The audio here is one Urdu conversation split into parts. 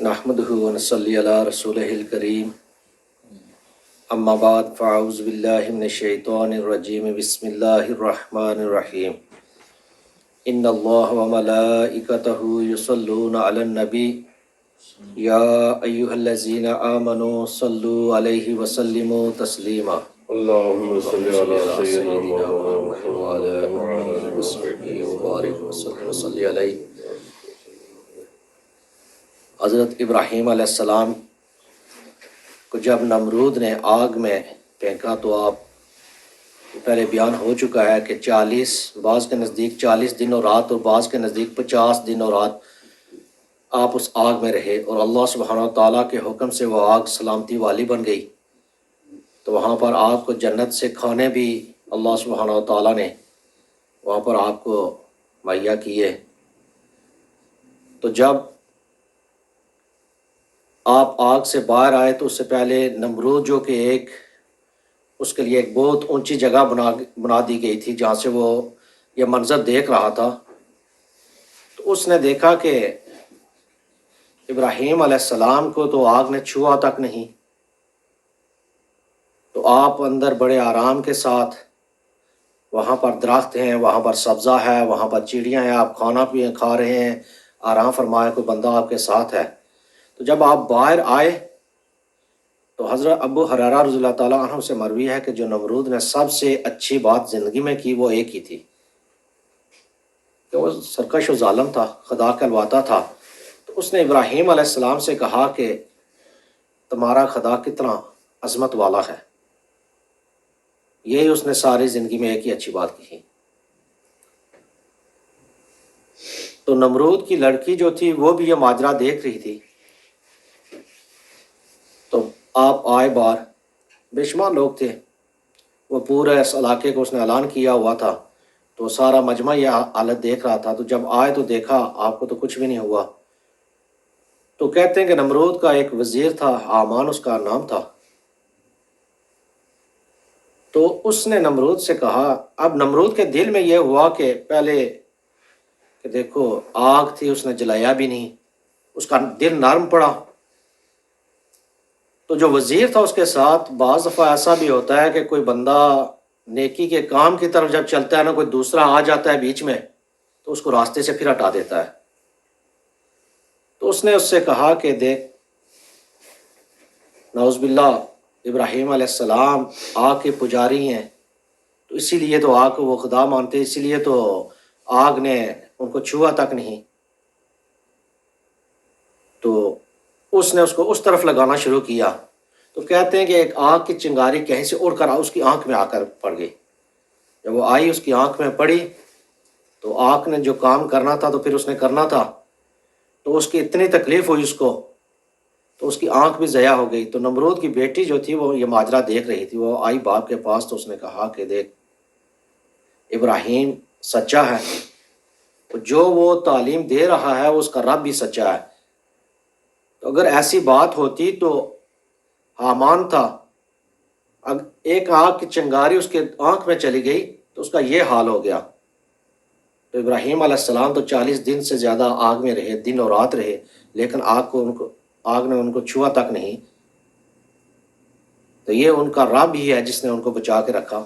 نحمده ونصلي على رسوله الكريم اما بعد فاعوذ باللہ من الشیطان الرجیم بسم اللہ الرحمن الرحیم ان اللہ وملائکتہ یصلون علی النبی یا ایہا الذین آمنوا صلوا علیہ وسلموا تسلیما اللهم صل على سيدنا محمد وعلى آلہ وصحبہ وبارک وسلم وصلی علیہ۔ حضرت ابراہیم علیہ السلام کو جب نمرود نے آگ میں پھینکا تو آپ پہلے بیان ہو چکا ہے کہ 40 بعض کے نزدیک 40 دن اور رات اور بعض کے نزدیک 50 دن اور رات آپ اس آگ میں رہے، اور اللہ سبحانہ تعالیٰ کے حکم سے وہ آگ سلامتی والی بن گئی۔ تو وہاں پر آپ کو جنت سے کھانے بھی اللہ سبحانہ تعالیٰ نے وہاں پر آپ کو مہیا کیے۔ تو جب آپ آگ سے باہر آئے تو اس سے پہلے نمرود جو کہ اس کے لیے ایک بہت اونچی جگہ بنا دی گئی تھی جہاں سے وہ یہ منظر دیکھ رہا تھا، تو اس نے دیکھا کہ ابراہیم علیہ السلام کو تو آگ نے چھوا تک نہیں، تو آپ اندر بڑے آرام کے ساتھ وہاں پر درخت ہیں، وہاں پر سبزہ ہے، وہاں پر چڑیاں ہیں، آپ کھانا کھا رہے ہیں، آرام فرمایا، کوئی بندہ آپ کے ساتھ ہے۔ تو جب آپ باہر آئے تو حضرت ابو ہریرہ رضی اللہ تعالیٰ عنہ سے مروی ہے کہ جو نمرود نے سب سے اچھی بات زندگی میں کی وہ ایک ہی تھی کہ وہ سرکش و ظالم تھا، خدا کہلواتا تھا۔ تو اس نے ابراہیم علیہ السلام سے کہا کہ تمہارا خدا کتنا عظمت والا ہے، یہی اس نے ساری زندگی میں ایک ہی اچھی بات کی۔ تو نمرود کی لڑکی جو تھی وہ بھی یہ ماجرا دیکھ رہی تھی، تو آپ آئے باہر، بے شمار لوگ تھے، وہ پورے اس علاقے کو اس نے اعلان کیا ہوا تھا، تو سارا مجمع یہ حالت دیکھ رہا تھا۔ تو جب آئے تو دیکھا آپ کو تو کچھ بھی نہیں ہوا۔ تو کہتے ہیں کہ نمرود کا ایک وزیر تھا، حامان اس کا نام تھا، تو اس نے نمرود سے کہا، اب نمرود کے دل میں یہ ہوا کہ پہلے کہ دیکھو آگ تھی اس نے جلایا بھی نہیں، اس کا دل نرم پڑا۔ تو جو وزیر تھا اس کے ساتھ بعض دفعہ ایسا بھی ہوتا ہے کہ کوئی بندہ نیکی کے کام کی طرف جب چلتا ہے نا، کوئی دوسرا آ جاتا ہے بیچ میں تو اس کو راستے سے پھر ہٹا دیتا ہے۔ تو اس نے اس سے کہا کہ دیکھ نعوذ باللہ ابراہیم علیہ السلام آگ کے پجاری ہیں، تو اسی لیے تو آگ کو وہ خدا مانتے، اسی لیے تو آگ نے ان کو چھوا تک نہیں۔ تو اس نے اس کو اس طرف لگانا شروع کیا، تو کہتے ہیں کہ ایک آگ کی چنگاری کہیں سے اڑ کر اس کی آنکھ میں آ کر پڑ گئی۔ جب وہ آئی اس کی آنکھ میں پڑی تو آنکھ نے جو کام کرنا تھا تو پھر اس نے کرنا تھا، تو اس کی اتنی تکلیف ہوئی اس کو، تو اس کی آنکھ بھی ضیاء ہو گئی۔ تو نمرود کی بیٹی جو تھی وہ یہ ماجرا دیکھ رہی تھی، وہ آئی باپ کے پاس، تو اس نے کہا کہ دیکھ ابراہیم سچا ہے، جو وہ تعلیم دے رہا ہے اس کا رب بھی سچا ہے۔ تو اگر ایسی بات ہوتی تو حامان تھا، ایک آگ کی چنگاری اس کے آنکھ میں چلی گئی تو اس کا یہ حال ہو گیا۔ تو ابراہیم علیہ السلام تو 40 دن سے زیادہ آگ میں رہے، دن اور رات رہے، لیکن آگ نے ان کو چھوا تک نہیں۔ تو یہ ان کا رب ہی ہے جس نے ان کو بچا کے رکھا۔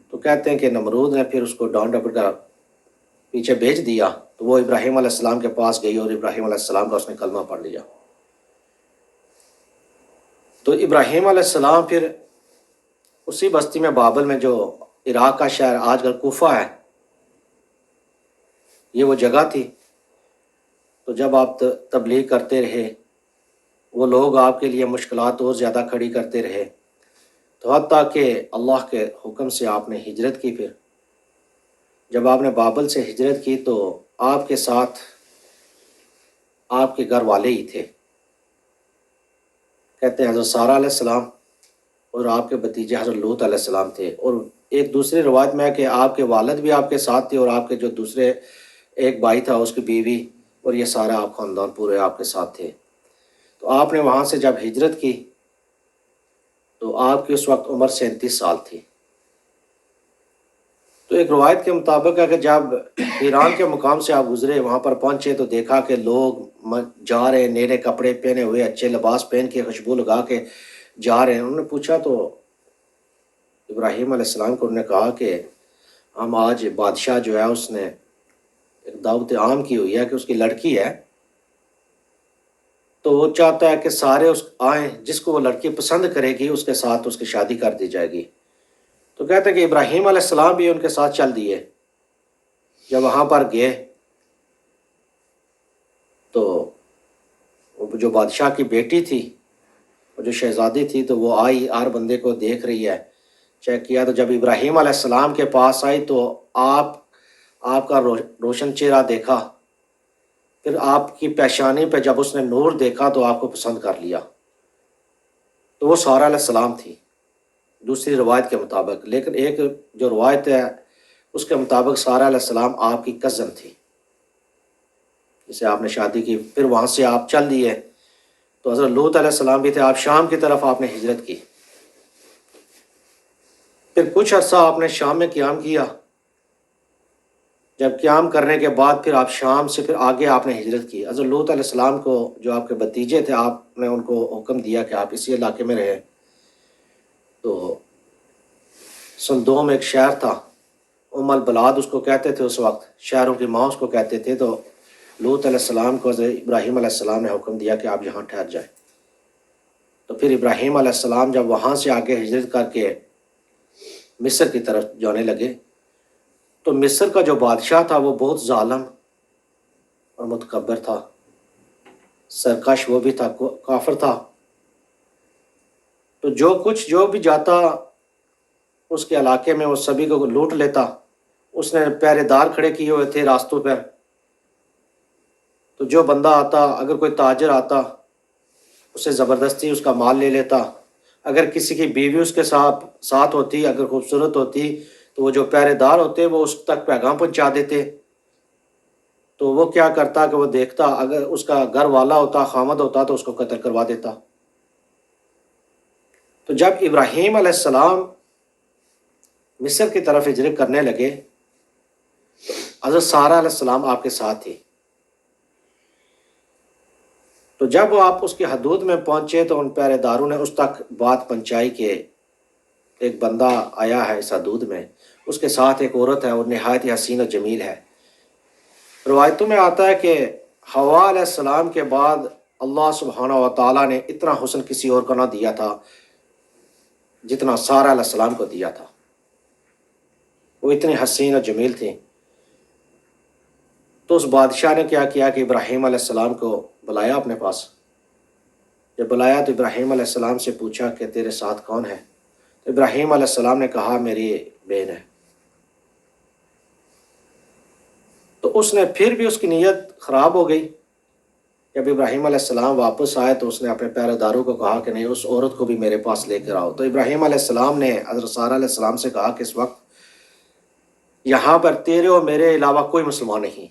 تو کہتے ہیں کہ نمرود نے پھر اس کو ڈانٹ ڈپٹ کر پیچھے بھیج دیا، تو وہ ابراہیم علیہ السلام کے پاس گئی اور ابراہیم علیہ السلام کا اس نے کلمہ پڑھ لیا۔ تو ابراہیم علیہ السلام پھر اسی بستی میں بابل میں جو عراق کا شہر آج کل کوفہ ہے، یہ وہ جگہ تھی۔ تو جب آپ تبلیغ کرتے رہے، وہ لوگ آپ کے لیے مشکلات اور زیادہ کھڑی کرتے رہے، تو حتیٰ کہ اللہ کے حکم سے آپ نے ہجرت کی۔ پھر جب آپ نے بابل سے ہجرت کی تو آپ کے ساتھ آپ کے گھر والے ہی تھے، کہتے ہیں حضرت سارہ علیہ السلام اور آپ کے بھتیجے حضرت لوط علیہ السلام تھے، اور ایک دوسری روایت میں ہے کہ آپ کے والد بھی آپ کے ساتھ تھے، اور آپ کے جو دوسرے ایک بھائی تھا اس کی بیوی، اور یہ سارا آپ خاندان پورے آپ کے ساتھ تھے۔ تو آپ نے وہاں سے جب ہجرت کی تو آپ کی اس وقت عمر 37 سال تھی۔ تو ایک روایت کے مطابق ہے کہ جب ایران کے مقام سے آپ گزرے، وہاں پر پہنچے تو دیکھا کہ لوگ جا رہے ہیں نئے کپڑے پہنے ہوئے، اچھے لباس پہن کے، خوشبو لگا کے جا رہے ہیں۔ انہوں نے پوچھا تو ابراہیم علیہ السلام کو انہوں نے کہا کہ ہم آج بادشاہ جو ہے اس نے ایک دعوت عام کی ہوئی ہے کہ اس کی لڑکی ہے، تو وہ چاہتا ہے کہ سارے اس آئیں، جس کو وہ لڑکی پسند کرے گی اس کے ساتھ اس کی شادی کر دی جائے گی۔ تو کہتے ہیں کہ ابراہیم علیہ السلام بھی ان کے ساتھ چل دیے۔ جب وہاں پر گئے تو وہ جو بادشاہ کی بیٹی تھی، وہ جو شہزادی تھی، تو وہ آئی، ہر بندے کو دیکھ رہی ہے، چیک کیا۔ تو جب ابراہیم علیہ السلام کے پاس آئی تو آپ کا روشن چہرہ دیکھا، پھر آپ کی پیشانی پہ جب اس نے نور دیکھا تو آپ کو پسند کر لیا۔ تو وہ سارہ علیہ السلام تھی دوسری روایت کے مطابق، لیکن ایک جو روایت ہے اس کے مطابق سارہ علیہ السلام آپ کی کزن تھی جسے آپ نے شادی کی۔ پھر وہاں سے آپ چل دیے تو حضرت لوط علیہ السلام بھی تھے، آپ شام کی طرف آپ نے ہجرت کی۔ پھر کچھ عرصہ آپ نے شام میں قیام کیا، جب قیام کرنے کے بعد پھر آپ شام سے پھر آگے آپ نے ہجرت کی۔ حضرت لوط علیہ السلام کو جو آپ کے بھتیجے تھے، آپ نے ان کو حکم دیا کہ آپ اسی علاقے میں رہیں۔ تو سندوم ایک شہر تھا، ام البلاد اس کو کہتے تھے، اس وقت شہروں کی ماں اس کو کہتے تھے۔ تو لوط علیہ السلام کو حضرت ابراہیم علیہ السلام نے حکم دیا کہ آپ یہاں ٹھہر جائیں۔ تو پھر ابراہیم علیہ السلام جب وہاں سے آگے ہجرت کر کے مصر کی طرف جانے لگے تو مصر کا جو بادشاہ تھا وہ بہت ظالم اور متکبر تھا، سرکش وہ بھی تھا، کافر تھا۔ تو جو بھی جاتا اس کے علاقے میں وہ سبھی کو لوٹ لیتا۔ اس نے پہرے دار کھڑے کیے ہوئے تھے راستوں پر، تو جو بندہ آتا، اگر کوئی تاجر آتا اسے زبردستی اس کا مال لے لیتا۔ اگر کسی کی بیوی اس کے ساتھ ہوتی، اگر خوبصورت ہوتی، تو وہ جو پہرے دار ہوتے وہ اس تک پیغام پہنچا دیتے۔ تو وہ کیا کرتا کہ وہ دیکھتا، اگر اس کا گھر والا ہوتا، خامد ہوتا، تو اس کو قتل کروا دیتا۔ تو جب ابراہیم علیہ السلام مصر کی طرف ہجرت کرنے لگے تو حضرت سارہ علیہ السلام آپ کے ساتھ تھی۔ تو جب وہ آپ اس کی حدود میں پہنچے تو ان پہرے داروں نے اس تک بات پہنچائی کہ ایک بندہ آیا ہے اس حدود میں، اس کے ساتھ ایک عورت ہے اور نہایت ہی حسین و جمیل ہے۔ روایتوں میں آتا ہے کہ حوا علیہ السلام کے بعد اللہ سبحانہ و تعالیٰ نے اتنا حسن کسی اور کو نہ دیا تھا جتنا سارہ علیہ السلام کو دیا تھا۔ وہ اتنی حسین و جمیل تھی۔ تو اس بادشاہ نے کیا کیا کہ ابراہیم علیہ السلام کو بلایا اپنے پاس۔ جب بلایا تو ابراہیم علیہ السلام سے پوچھا کہ تیرے ساتھ کون ہے؟ تو ابراہیم علیہ السلام نے کہا میری بہن ہے۔ تو اس نے پھر بھی اس کی نیت خراب ہو گئی۔ جب ابراہیم علیہ السلام واپس آئے تو اس نے اپنے پہرے داروں کو کہا کہ نہیں، اس عورت کو بھی میرے پاس لے کر آؤ۔ تو ابراہیم علیہ السلام نے حضرت سارہ علیہ السلام سے کہا کہ اس وقت یہاں پر تیرے اور میرے علاوہ کوئی مسلمان نہیں،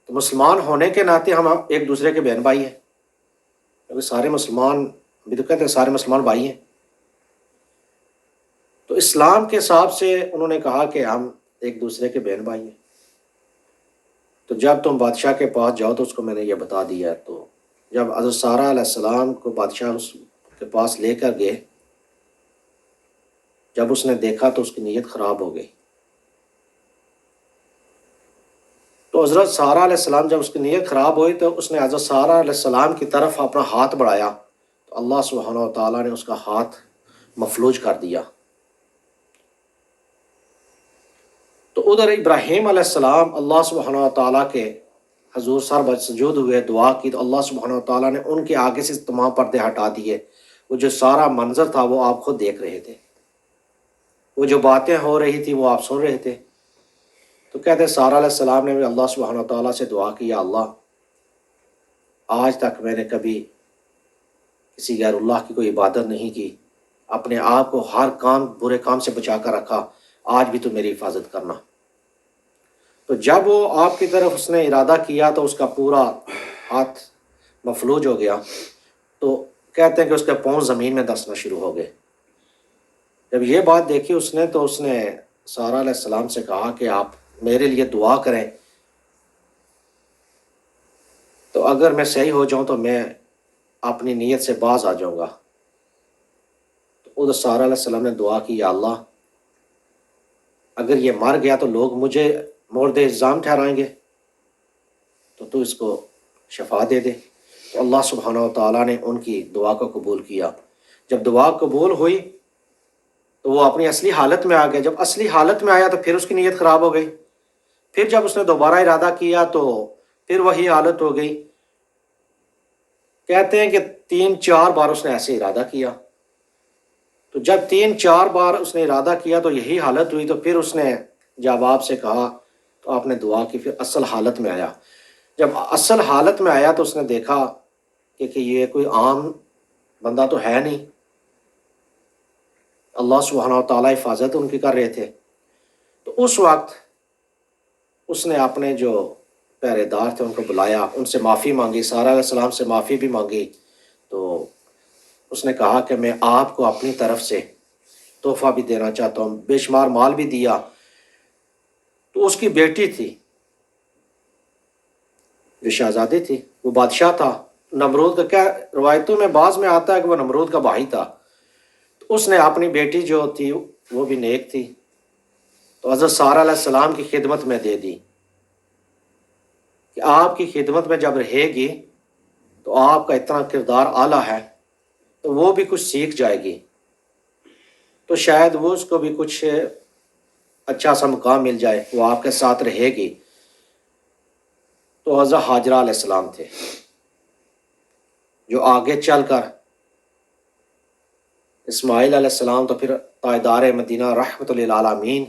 تو مسلمان ہونے کے ناطے ہم ایک دوسرے کے بہن بھائی ہیں، کیونکہ سارے مسلمان بھی تو کہتے ہیں سارے مسلمان بھائی ہیں۔ تو اسلام کے حساب سے انہوں نے کہا کہ ہم ایک دوسرے کے بہن بھائی ہیں۔ تو جب تم بادشاہ کے پاس جاؤ تو اس کو میں نے یہ بتا دیا ہے۔ تو جب حضرت سارہ علیہ السلام کو بادشاہ اس کے پاس لے کر گئے، جب اس نے دیکھا تو اس کی نیت خراب ہو گئی۔ تو حضرت سارہ علیہ السلام جب اس کی نیت خراب ہوئی تو اس نے حضرت سارہ علیہ السلام کی طرف اپنا ہاتھ بڑھایا تو اللہ سبحانہ و تعالیٰ نے اس کا ہاتھ مفلوج کر دیا۔ تو ادھر ابراہیم علیہ السلام اللہ سبحانہ و تعالیٰ کے حضور سر سجود ہوئے، دعا کی، تو اللہ سبحانہ و تعالیٰ نے ان کے آگے سے تمام پردے ہٹا دیے۔ وہ جو سارا منظر تھا وہ آپ خود دیکھ رہے تھے، وہ جو باتیں ہو رہی تھی وہ آپ سن رہے تھے۔ تو کہتے ہیں سارہ علیہ السلام نے بھی اللہ سبحانہ و تعالیٰ سے دعا کی، یا اللہ آج تک میں نے کبھی کسی غیر اللہ کی کوئی عبادت نہیں کی، اپنے آپ کو ہر کام برے کام سے بچا کر رکھا، آج بھی تو میری حفاظت کرنا۔ تو جب وہ آپ کی طرف اس نے ارادہ کیا تو اس کا پورا ہاتھ مفلوج ہو گیا۔ تو کہتے ہیں کہ اس کے پاؤں زمین میں دسنا شروع ہو گئے۔ جب یہ بات دیکھی اس نے تو اس نے سارہ علیہ السلام سے کہا کہ آپ میرے لیے دعا کریں، تو اگر میں صحیح ہو جاؤں تو میں اپنی نیت سے باز آ جاؤں گا۔ تو ادھر سارہ علیہ السلام نے دعا کی، یا اللہ اگر یہ مر گیا تو لوگ مجھے مورد الزام ٹھہرائیں گے، تو تو اس کو شفا دے دے۔ تو اللہ سبحانہ و تعالیٰ نے ان کی دعا کو قبول کیا۔ جب دعا قبول ہوئی تو وہ اپنی اصلی حالت میں آ گیا۔ جب اصلی حالت میں آیا تو پھر اس کی نیت خراب ہو گئی۔ پھر جب اس نے دوبارہ ارادہ کیا تو پھر وہی حالت ہو گئی۔ کہتے ہیں کہ 3-4 بار اس نے ایسے ارادہ کیا۔ تو جب 3-4 بار اس نے ارادہ کیا تو یہی حالت ہوئی، تو پھر اس نے جب آپ سے کہا تو آپ نے دعا کی، پھر اصل حالت میں آیا۔ جب اصل حالت میں آیا تو اس نے دیکھا کہ یہ کوئی عام بندہ تو ہے نہیں، اللہ سبحانہ و تعالیٰ حفاظت ان کی کر رہے تھے۔ تو اس وقت اس نے اپنے جو پہرے دار تھے ان کو بلایا، ان سے معافی مانگی، سارہ علیہ السلام سے معافی بھی مانگی۔ تو اس نے کہا کہ میں آپ کو اپنی طرف سے تحفہ بھی دینا چاہتا ہوں، بے شمار مال بھی دیا۔ تو اس کی بیٹی تھی جو شہزادی تھی، وہ بادشاہ تھا نمرود کا، کیا روایتوں میں بعض میں آتا ہے کہ وہ نمرود کا بھائی تھا۔ تو اس نے اپنی بیٹی جو تھی وہ بھی نیک تھی، تو حضرت سارہ علیہ السلام کی خدمت میں دے دی کہ آپ کی خدمت میں جب رہے گی تو آپ کا اتنا کردار اعلیٰ ہے تو وہ بھی کچھ سیکھ جائے گی، تو شاید وہ اس کو بھی کچھ اچھا سا مقام مل جائے، وہ آپ کے ساتھ رہے گی۔ تو حضرت حاجرہ علیہ السلام تھے جو آگے چل کر اسماعیل علیہ السلام تو پھر تاجدار مدینہ رحمت للعالمین،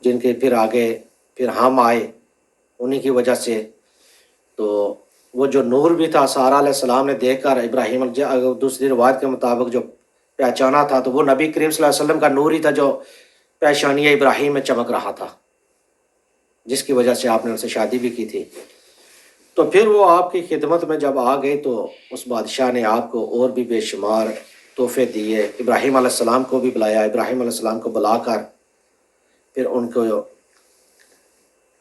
جن کے پھر آگے پھر ہم آئے انہی کی وجہ سے۔ تو وہ جو نور بھی تھا سارہ علیہ السلام نے دیکھ کر ابراہیم دوسری روایت کے مطابق جو پہچانا تھا، تو وہ نبی کریم صلی اللہ علیہ وسلم کا نور ہی تھا جو پیشانی ابراہیم میں چمک رہا تھا، جس کی وجہ سے آپ نے ان سے شادی بھی کی تھی۔ تو پھر وہ آپ کی خدمت میں جب آ گئی تو اس بادشاہ نے آپ کو اور بھی بے شمار تحفے دیے، ابراہیم علیہ السلام کو بھی بلایا، ابراہیم علیہ السلام کو بلا کر پھر ان کو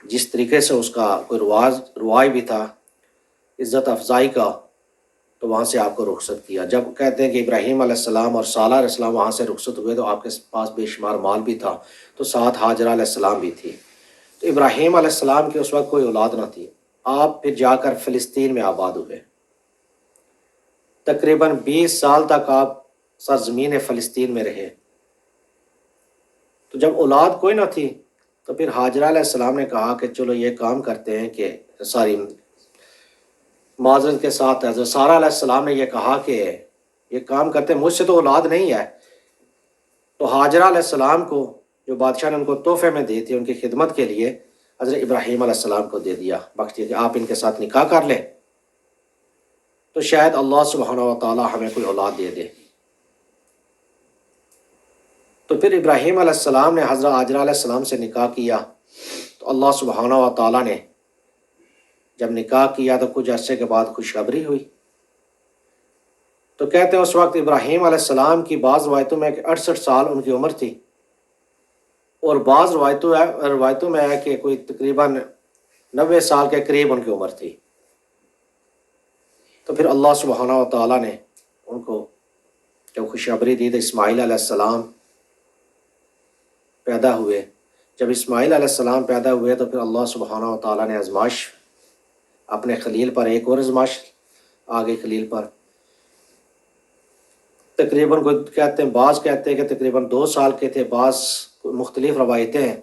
جس طریقے سے اس کا کوئی رواج بھی تھا عزت افزائی کا، تو وہاں سے آپ کو رخصت کیا۔ جب کہتے ہیں کہ ابراہیم علیہ السلام اور سارہ علیہ السلام وہاں سے رخصت ہوئے تو آپ کے پاس بے شمار مال بھی تھا، تو ساتھ حاجرہ علیہ السلام بھی تھی۔ تو ابراہیم علیہ السلام کی اس وقت کوئی اولاد نہ تھی۔ آپ پھر جا کر فلسطین میں آباد ہوئے، تقریباً 20 سال تک آپ سرزمین فلسطین میں رہے۔ تو جب اولاد کوئی نہ تھی تو پھر حاجرہ علیہ السلام نے کہا کہ چلو یہ کام کرتے ہیں کہ معذرت کے ساتھ حضرت سارہ علیہ السلام نے یہ کہا کہ یہ کام کرتے ہیں، مجھ سے تو اولاد نہیں ہے۔ تو حاجرہ علیہ السلام کو جو بادشاہ نے ان کو تحفے میں دی تھی ان کی خدمت کے لیے، حضرت ابراہیم علیہ السلام کو دے دیا، بخش دیا کہ آپ ان کے ساتھ نکاح کر لیں تو شاید اللہ سبحانہ و تعالیٰ ہمیں کوئی اولاد دے دے۔ تو پھر ابراہیم علیہ السلام نے حضرت حاجرہ علیہ السلام سے نکاح کیا، تو اللہ سبحانہ و تعالیٰ نے جب نکاح کیا تو کچھ عرصے کے بعد خوشخبری ہوئی۔ تو کہتے ہیں اس وقت ابراہیم علیہ السلام کی بعض روایتوں میں کہ 68 سال ان کی عمر تھی، اور بعض روایتوں میں ہے کہ کوئی تقریباً 90 سال کے قریب ان کی عمر تھی۔ تو پھر اللہ سبحانہ و تعالیٰ نے ان کو جب خوشخبری دی تو اسماعیل علیہ السلام پیدا ہوئے۔ جب اسماعیل علیہ السلام پیدا ہوئے تو پھر اللہ سبحانہ و تعالیٰ نے آزمائش اپنے خلیل پر، ایک اور آزمائش آگے خلیل پر، تقریباً بعض کہتے ہیں کہ تقریباً 2 سال کے تھے، بعض مختلف روایتیں ہیں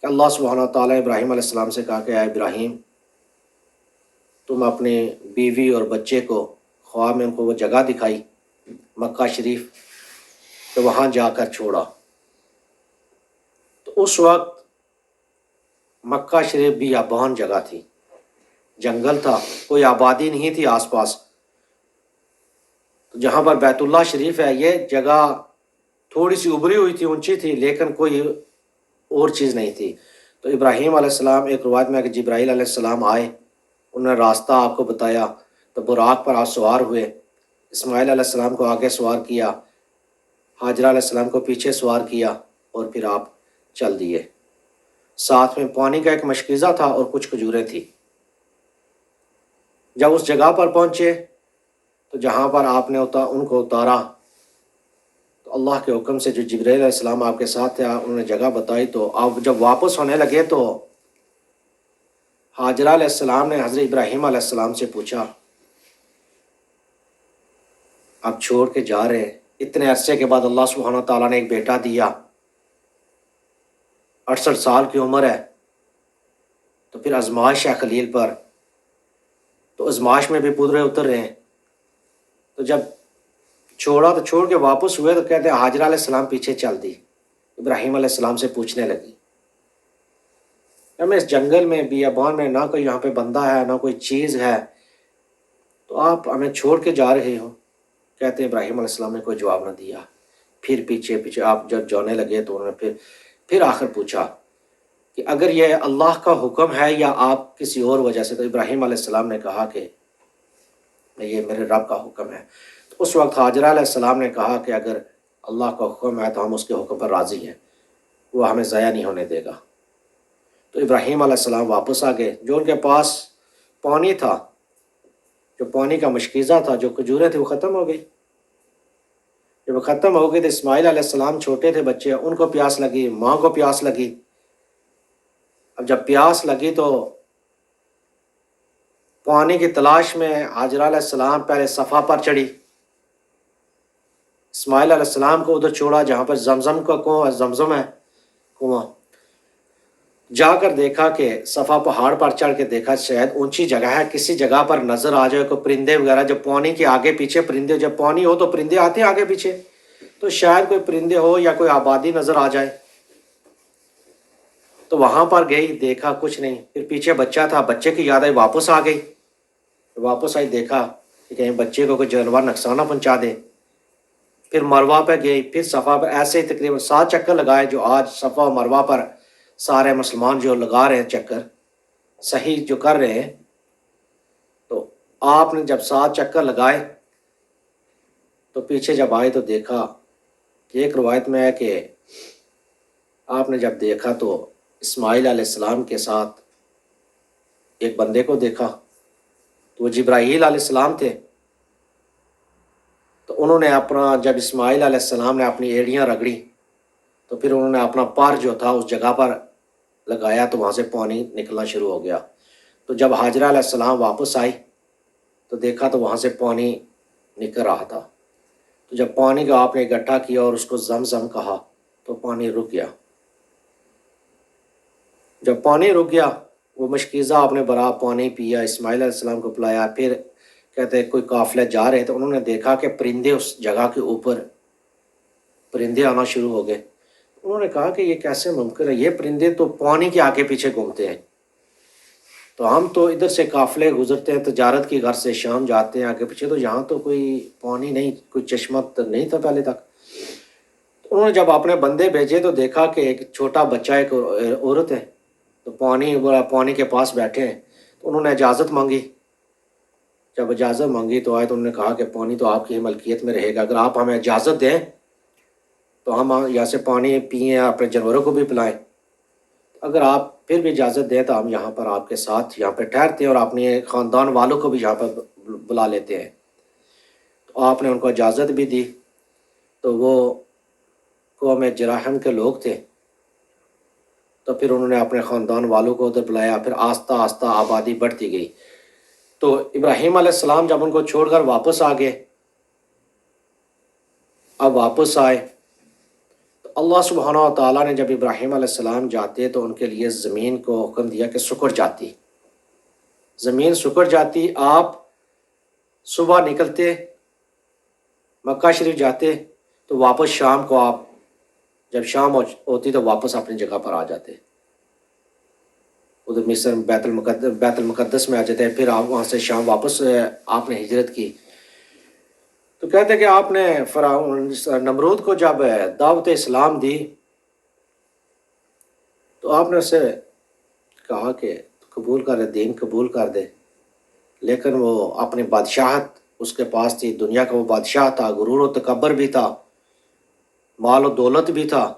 کہ اللہ سبحانہ و تعالیٰ نے ابراہیم علیہ السلام سے کہا کہ اے ابراہیم، تم اپنے بیوی اور بچے کو خواب میں ان کو وہ جگہ دکھائی مکہ شریف، تو وہاں جا کر چھوڑا۔ تو اس وقت مکہ شریف بھی آبان جگہ تھی، جنگل تھا، کوئی آبادی نہیں تھی آس پاس۔ جہاں پر بیت اللہ شریف ہے یہ جگہ تھوڑی سی ابری ہوئی تھی، اونچی تھی، لیکن کوئی اور چیز نہیں تھی۔ تو ابراہیم علیہ السلام، ایک روایت میں ہے کہ جبرائیل علیہ السلام آئے، انہوں نے راستہ آپ کو بتایا، تو براق پر آپ سوار ہوئے، اسماعیل علیہ السلام کو آگے سوار کیا، حاجرہ علیہ السلام کو پیچھے سوار کیا اور پھر آپ چل دیے۔ ساتھ میں پانی کا ایک مشکیزہ تھا اور کچھ کھجوریں تھیں۔ جب اس جگہ پر پہنچے تو جہاں پر آپ نے ان کو اتارا تو اللہ کے حکم سے جو جبرائیل علیہ السلام آپ کے ساتھ تھے انہوں نے جگہ بتائی، تو آپ جب واپس ہونے لگے تو حاجرہ علیہ السلام نے حضرت ابراہیم علیہ السلام سے پوچھا، آپ چھوڑ کے جا رہے ہیں، اتنے عرصے کے بعد اللہ سبحانہ تعالیٰ نے ایک بیٹا دیا، 68 سال کی عمر ہے، تو پھر آزمائش ہے خلیل پر، تو آزمائش میں بھی پورے اتر رہے ہیں، تو جب چھوڑا تو چھوڑ کے واپس ہوئے تو کہتے ہیں حاجرہ علیہ السلام پیچھے چل دی، ابراہیم علیہ السلام سے پوچھنے لگی، ہمیں اس جنگل میں بیابان میں نہ کوئی یہاں پہ بندہ ہے نہ کوئی چیز ہے، تو آپ ہمیں چھوڑ کے جا رہے ہو؟ کہتے ہیں ابراہیم علیہ السلام نے کوئی جواب نہ دیا۔ پھر پیچھے آپ جب جانے لگے تو انہوں نے پھر آخر پوچھا کہ اگر یہ اللہ کا حکم ہے یا آپ کسی اور وجہ سے، تو ابراہیم علیہ السلام نے کہا کہ یہ میرے رب کا حکم ہے۔ تو اس وقت حاجرہ علیہ السلام نے کہا کہ اگر اللہ کا حکم ہے تو ہم اس کے حکم پر راضی ہیں، وہ ہمیں ضائع نہیں ہونے دے گا۔ تو ابراہیم علیہ السلام واپس آ گئے، جو ان کے پاس پانی تھا، جو پانی کا مشکیزہ تھا، جو کھجوریں تھیں، وہ ختم ہو گئی۔ جب وہ ختم ہو گئی تو اسماعیل علیہ السلام چھوٹے تھے بچے، ان کو پیاس لگی، ماں کو پیاس لگی۔ اب جب پیاس لگی تو پانی کی تلاش میں حاجرہ علیہ السلام پہلے صفا پر چڑھی، اسماعیل علیہ السلام کو ادھر چھوڑا جہاں پر زمزم کا کنواں، زمزم ہے کنواں، جا کر دیکھا کہ صفا پہاڑ پر چڑھ کے دیکھا شاید اونچی جگہ ہے، کسی جگہ پر نظر آ جائے کوئی پرندے وغیرہ، جب پانی کے آگے پیچھے پرندے، جب پانی ہو تو پرندے آتے ہیں آگے پیچھے، تو شاید کوئی پرندے ہو یا کوئی آبادی نظر آ جائے۔ تو وہاں پر گئی، دیکھا کچھ نہیں، پھر پیچھے بچہ تھا، بچے کی یاد آئی، واپس آ گئی، واپس آئی دیکھا کہ کہیں بچے کو کوئی جانور نقصان نہ پہنچا دے۔ پھر مروہ پہ گئی، پھر صفا پر، ایسے ہی تقریباً 7 چکر لگائے، جو آج صفا و مروہ پر سارے مسلمان جو لگا رہے ہیں چکر، صحیح جو کر رہے ہیں، تو آپ نے جب 7 چکر لگائے تو پیچھے جب آئے تو دیکھا کہ ایک روایت میں ہے کہ آپ نے جب دیکھا تو اسماعیل علیہ السلام کے ساتھ ایک بندے کو دیکھا، تو وہ جبرائیل علیہ السلام تھے۔ تو انہوں نے جب اسماعیل علیہ السلام نے اپنی ایڑیاں رگڑی تو پھر انہوں نے اپنا پر جو تھا اس جگہ پر لگایا تو وہاں سے پانی نکلنا شروع ہو گیا۔ تو جب حاجرہ علیہ السلام واپس آئی تو دیکھا تو وہاں سے پانی نکل رہا تھا، تو جب پانی کا آپ نے اکٹھا کیا اور اس کو زمزم کہا تو پانی رک گیا۔ جب پانی رک گیا، وہ مشکیزہ آپ نے برا پانی پیا، اسماعیل علیہ السلام کو پلایا، پھر کہتے ہیں کوئی قافلے جا رہے تو انہوں نے دیکھا کہ پرندے اس جگہ کے اوپر پرندے آنا شروع ہو گئے۔ انہوں نے کہا کہ یہ کیسے ممکن ہے، یہ پرندے تو پانی کے آگے پیچھے گھومتے ہیں، تو ہم تو ادھر سے قافلے گزرتے ہیں تجارت کی غرض سے، شام جاتے ہیں آگے پیچھے، تو یہاں تو کوئی پانی نہیں، کوئی چشمہ نہیں تھا پہلے تک۔ انہوں نے جب اپنے بندے بھیجے تو دیکھا کہ ایک چھوٹا بچہ، ایک عورت ہے، تو پانی کے پاس بیٹھے ہیں، تو انہوں نے اجازت مانگی۔ جب اجازت مانگی تو آئے تو انہوں نے کہا کہ پانی تو آپ کی ملکیت میں رہے گا، اگر آپ ہمیں اجازت دیں تو ہم یہاں سے پانی پئیں، اپنے جانوروں کو بھی پلائیں، اگر آپ پھر بھی اجازت دیں تو ہم یہاں پر آپ کے ساتھ یہاں پہ ٹھہرتے ہیں اور اپنے خاندان والوں کو بھی یہاں پر بلا لیتے ہیں۔ تو آپ نے ان کو اجازت بھی دی، تو وہ قوم جراحم کے لوگ تھے، تو پھر انہوں نے اپنے خاندان والوں کو ادھر بلایا، پھر آہستہ آہستہ آبادی بڑھتی گئی۔ تو ابراہیم علیہ السلام جب ان کو چھوڑ کر واپس آ گئے، اب واپس آئے تو اللہ سبحانہ و تعالیٰ نے جب ابراہیم علیہ السلام جاتے تو ان کے لیے زمین کو حکم دیا کہ سکڑ جاتی، زمین سکڑ جاتی۔ آپ صبح نکلتے مکہ شریف جاتے تو واپس شام کو، آپ جب شام ہوتی تو واپس اپنی جگہ پر آ جاتے، ادھر مصر بیت المقدس میں آ جاتے، پھر آپ وہاں سے شام واپس آپ نے ہجرت کی۔ تو کہتے ہیں کہ آپ نے نمرود کو جب دعوت اسلام دی تو آپ نے اسے کہا کہ قبول کر دے، دین قبول کر دے، لیکن وہ اپنی بادشاہت اس کے پاس تھی، دنیا کا وہ بادشاہ تھا، غرور و تکبر بھی تھا، مال و دولت بھی تھا۔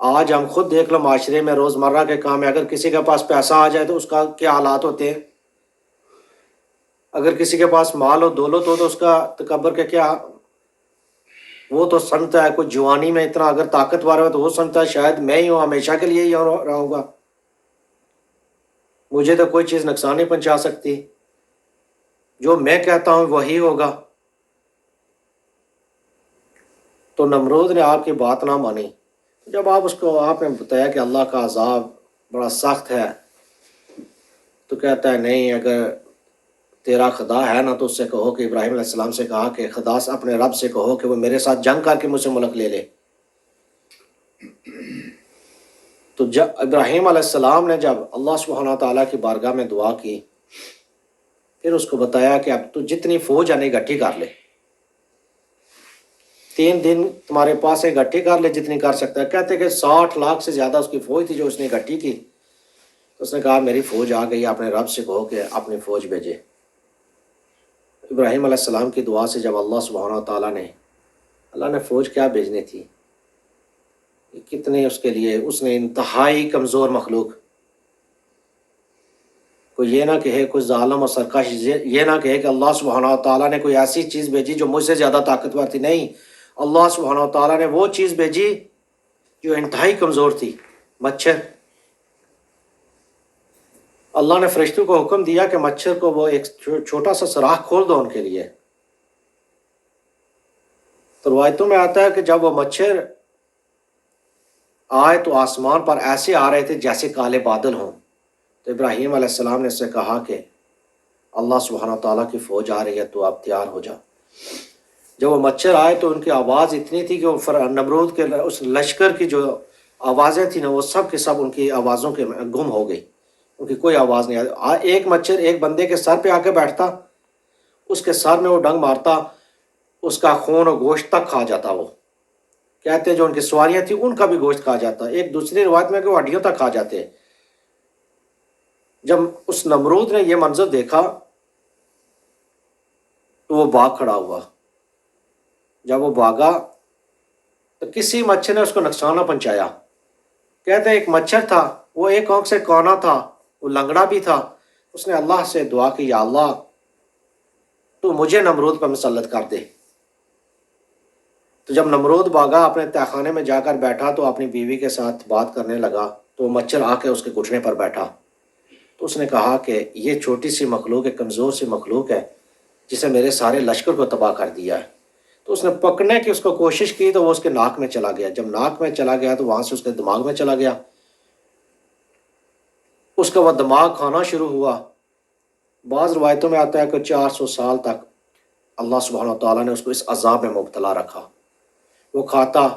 آج ہم خود دیکھ لو معاشرے میں روزمرہ کے کام میں اگر کسی کے پاس پیسہ آ جائے تو اس کا کیا حالات ہوتے ہیں، اگر کسی کے پاس مال و دولت ہو تو اس کا تکبر کا کیا، وہ تو سمجھتا ہے کوئی جوانی میں اتنا اگر طاقتور ہے تو وہ سمجھتا ہے شاید میں ہی ہوں، ہمیشہ کے لیے ہی رہوں گا، مجھے تو کوئی چیز نقصان نہیں پہنچا سکتی، جو میں کہتا ہوں وہی ہوگا۔ تو نمرود نے آپ کی بات نہ مانی۔ جب آپ نے بتایا کہ اللہ کا عذاب بڑا سخت ہے، تو کہتا ہے نہیں، اگر تیرا خدا ہے نا تو اس سے کہو کہ ابراہیم علیہ السلام سے کہا کہ خدا سے اپنے رب سے کہو کہ وہ میرے ساتھ جنگ کر کے مجھ سے ملک لے لے۔ تو جب ابراہیم علیہ السلام نے جب اللہ سبحانہ تعالیٰ کی بارگاہ میں دعا کی، پھر اس کو بتایا کہ اب تو جتنی فوج آنے اکٹھی کر لے، 3 دن تمہارے پاس ہے، اکٹھی کر لے جتنی کر سکتا ہے۔ کہتے کہ 60 لاکھ سے زیادہ اس کی فوج تھی جو اس نے اکٹھی کی۔ تو اس نے کہا میری فوج آ گئی، اپنے رب سے کہو کہ اپنی فوج بھیجے۔ ابراہیم علیہ السلام کی دعا سے جب اللہ سبحانہ تعالیٰ نے فوج کیا بھیجنی تھی، کتنے اس کے لیے، اس نے انتہائی کمزور مخلوق، کوئی یہ نہ کہے، کوئی ظالم اور سرکش یہ نہ کہے کہ اللہ سبحانہ تعالیٰ نے کوئی ایسی چیز بھیجی جو مجھ سے زیادہ طاقتور تھی، نہیں، اللہ سبحانہ تعالیٰ نے وہ چیز بھیجی جو انتہائی کمزور تھی، مچھر۔ اللہ نے فرشتوں کو حکم دیا کہ مچھر کو وہ ایک چھوٹا سا سوراخ کھول دو ان کے لیے۔ تو روایتوں میں آتا ہے کہ جب وہ مچھر آئے تو آسمان پر ایسے آ رہے تھے جیسے کالے بادل ہوں۔ تو ابراہیم علیہ السلام نے اس سے کہا کہ اللہ سبحانہ تعالیٰ کی فوج آ رہی ہے، تو آپ تیار ہو جا۔ جب وہ مچھر آئے تو ان کی آواز اتنی تھی کہ وہ نمرود کے اس لشکر کی جو آوازیں تھیں نا، وہ سب کے سب ان کی آوازوں کے گم ہو گئی، ان کی کوئی آواز نہیں آئی۔ ایک مچھر ایک بندے کے سر پہ آ کے بیٹھتا، اس کے سر میں وہ ڈنگ مارتا، اس کا خون اور گوشت تک کھا جاتا۔ وہ کہتے ہیں جو ان کی سواریاں تھیں ان کا بھی گوشت کھا جاتا۔ ایک دوسری روایت میں کہ وہ ہڈیوں تک کھا جاتے۔ جب اس نمرود نے یہ منظر دیکھا تو وہ بھاگ کھڑا ہوا۔ جب وہ بھاگا تو کسی مچھر نے اس کو نقصان نہ پہنچایا۔ کہتے ہیں ایک مچھر تھا، وہ ایک آنکھ سے کونا تھا، وہ لنگڑا بھی تھا۔ اس نے اللہ سے دعا کی، یا اللہ تو مجھے نمرود پر مسلط کر دے۔ تو جب نمرود بھاگا اپنے تہہ خانے میں جا کر بیٹھا تو اپنی بیوی کے ساتھ بات کرنے لگا، تو وہ مچھر آ کے اس کے گھٹنے پر بیٹھا۔ تو اس نے کہا کہ یہ چھوٹی سی مخلوق ہے، کمزور سی مخلوق ہے، جسے میرے سارے لشکر کو تباہ کر دیا ہے۔ تو اس نے پکڑنے کی اس کو کوشش کی تو وہ اس کے ناک میں چلا گیا۔ جب ناک میں چلا گیا تو وہاں سے اس کے دماغ میں چلا گیا، اس کا وہ دماغ کھانا شروع ہوا۔ بعض روایتوں میں آتا ہے کہ 400 سال تک اللہ سبحانہ تعالیٰ نے اس کو اس عذاب میں مبتلا رکھا۔ وہ کھاتا،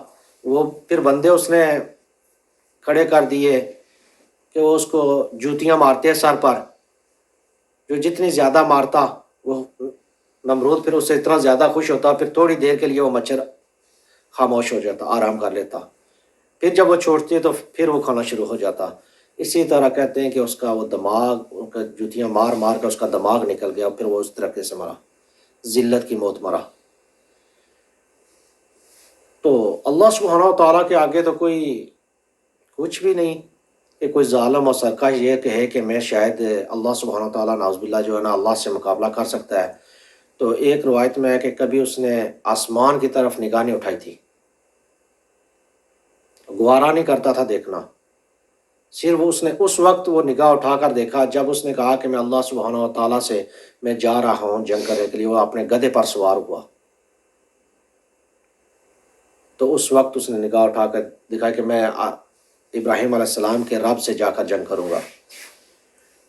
وہ پھر بندے اس نے کھڑے کر دیے کہ وہ اس کو جوتیاں مارتے سر پر، جو جتنی زیادہ مارتا وہ نمرود پھر اس سے اتنا زیادہ خوش ہوتا، پھر تھوڑی دیر کے لیے وہ مچھر خاموش ہو جاتا، آرام کر لیتا، پھر جب وہ چھوڑتی ہے تو پھر وہ کھانا شروع ہو جاتا۔ اسی طرح کہتے ہیں کہ اس کا وہ دماغ، ان کا جوتیاں مار مار کر اس کا دماغ نکل گیا، پھر وہ اس طریقے سے مرا، ذلت کی موت مرا۔ تو اللہ سبحانہ تعالیٰ کے آگے تو کوئی کچھ بھی نہیں کہ کوئی ظالم اور سرکش یہ کہے کہ میں شاید اللہ سبحانہ تعالیٰ نعوذ باللہ جو ہے نا اللہ سے مقابلہ کر سکتا ہے۔ تو ایک روایت میں ہے کہ کبھی اس نے آسمان کی طرف نگاہ نہیں اٹھائی تھی، گوارا نہیں کرتا تھا دیکھنا، صرف اس نے اس وقت وہ نگاہ اٹھا کر دیکھا جب اس نے کہا کہ میں اللہ سبحانہ تعالیٰ سے میں جا رہا ہوں جنگ کرنے کے لیے۔ وہ اپنے گدھے پر سوار ہوا، تو اس وقت اس نے نگاہ اٹھا کر دکھا کہ میں ابراہیم علیہ السلام کے رب سے جا کر جنگ کروں گا۔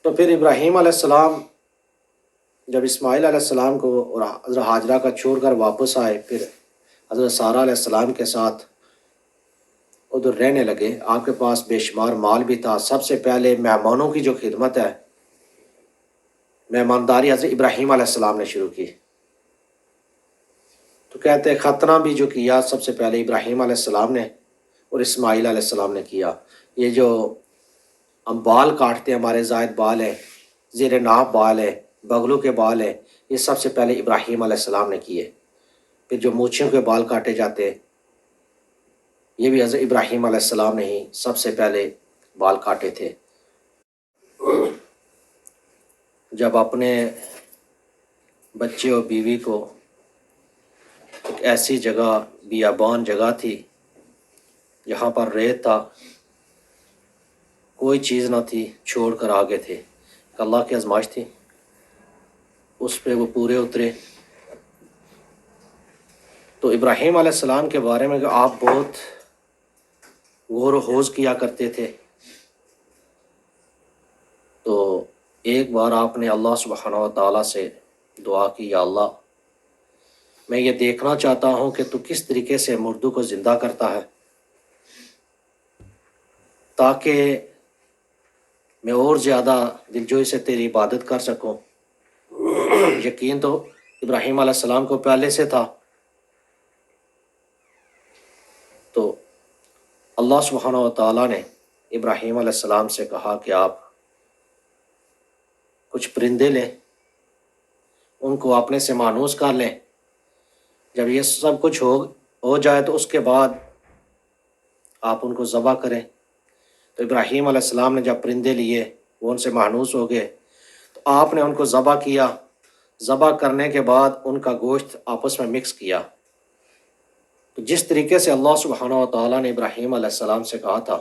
تو پھر ابراہیم علیہ السلام جب اسماعیل علیہ السلام کو اور حضرت ہاجرہ کا چھوڑ کر واپس آئے، پھر حضرت سارہ علیہ السلام کے ساتھ ادھر رہنے لگے۔ آپ کے پاس بے شمار مال بھی تھا۔ سب سے پہلے مہمانوں کی جو خدمت ہے، مہمانداری حضرت ابراہیم علیہ السلام نے شروع کی۔ تو کہتے ہیں ختنہ بھی جو کیا سب سے پہلے ابراہیم علیہ السلام نے اور اسماعیل علیہ السلام نے کیا۔ یہ جو ہم بال کاٹتے ہیں، ہمارے زائد بال ہیں، زیر ناف بال ہیں، بغلوں کے بال ہیں، یہ سب سے پہلے ابراہیم علیہ السلام نے کیے۔ پھر جو مونچھوں کے بال کاٹے جاتے ہیں، یہ بھی حضرت ابراہیم علیہ السلام نے ہی سب سے پہلے بال کاٹے تھے۔ جب اپنے بچے اور بیوی کو ایک ایسی جگہ بیابان جگہ تھی جہاں پر ریت تھا، کوئی چیز نہ تھی، چھوڑ کر آگے تھے، اللہ کی آزمائش تھی، اس پہ وہ پورے اترے۔ تو ابراہیم علیہ السلام کے بارے میں کہ آپ بہت غور و خوض کیا کرتے تھے، تو ایک بار آپ نے اللہ سبحانہ و تعالیٰ سے دعا کی، یا اللہ میں یہ دیکھنا چاہتا ہوں کہ تو کس طریقے سے مردوں کو زندہ کرتا ہے، تاکہ میں اور زیادہ دلجوئی سے تیری عبادت کر سکوں۔ یقین تو ابراہیم علیہ السلام کو پہلے سے تھا، تو اللہ سبحانہ و تعالیٰ نے ابراہیم علیہ السلام سے کہا کہ آپ کچھ پرندے لیں، ان کو اپنے سے مانوس کر لیں، جب یہ سب کچھ ہو جائے تو اس کے بعد آپ ان کو ذبح کریں۔ تو ابراہیم علیہ السلام نے جب پرندے لیے، وہ ان سے مانوس ہو گئے، تو آپ نے ان کو ذبح کیا۔ ذبح کرنے کے بعد ان کا گوشت آپس میں مکس کیا۔ تو جس طریقے سے اللہ سبحانہ و تعالیٰ نے ابراہیم علیہ السلام سے کہا تھا،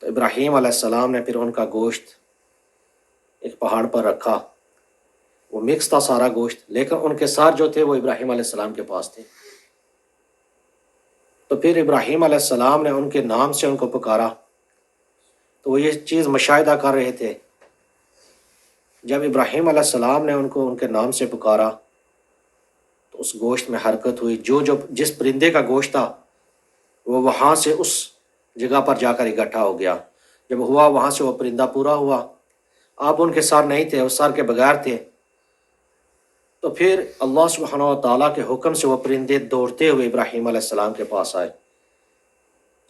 تو ابراہیم علیہ السلام نے پھر ان کا گوشت ایک پہاڑ پر رکھا، وہ مکس تھا سارا گوشت، لیکن ان کے ساتھ جو تھے وہ ابراہیم علیہ السلام کے پاس تھے۔ تو پھر ابراہیم علیہ السلام نے ان کے نام سے ان کو پکارا، تو وہ یہ چیز مشاہدہ کر رہے تھے۔ جب ابراہیم علیہ السلام نے ان کو ان کے نام سے پکارا تو اس گوشت میں حرکت ہوئی، جس پرندے کا گوشت تھا وہ وہاں سے اس جگہ پر جا کر اکٹھا ہو گیا۔ جب ہوا وہاں سے وہ پرندہ پورا ہوا، آپ ان کے سر نہیں تھے، وہ سر کے بغیر تھے، تو پھر اللہ سبحانہ و تعالیٰ کے حکم سے وہ پرندے دوڑتے ہوئے ابراہیم علیہ السلام کے پاس آئے۔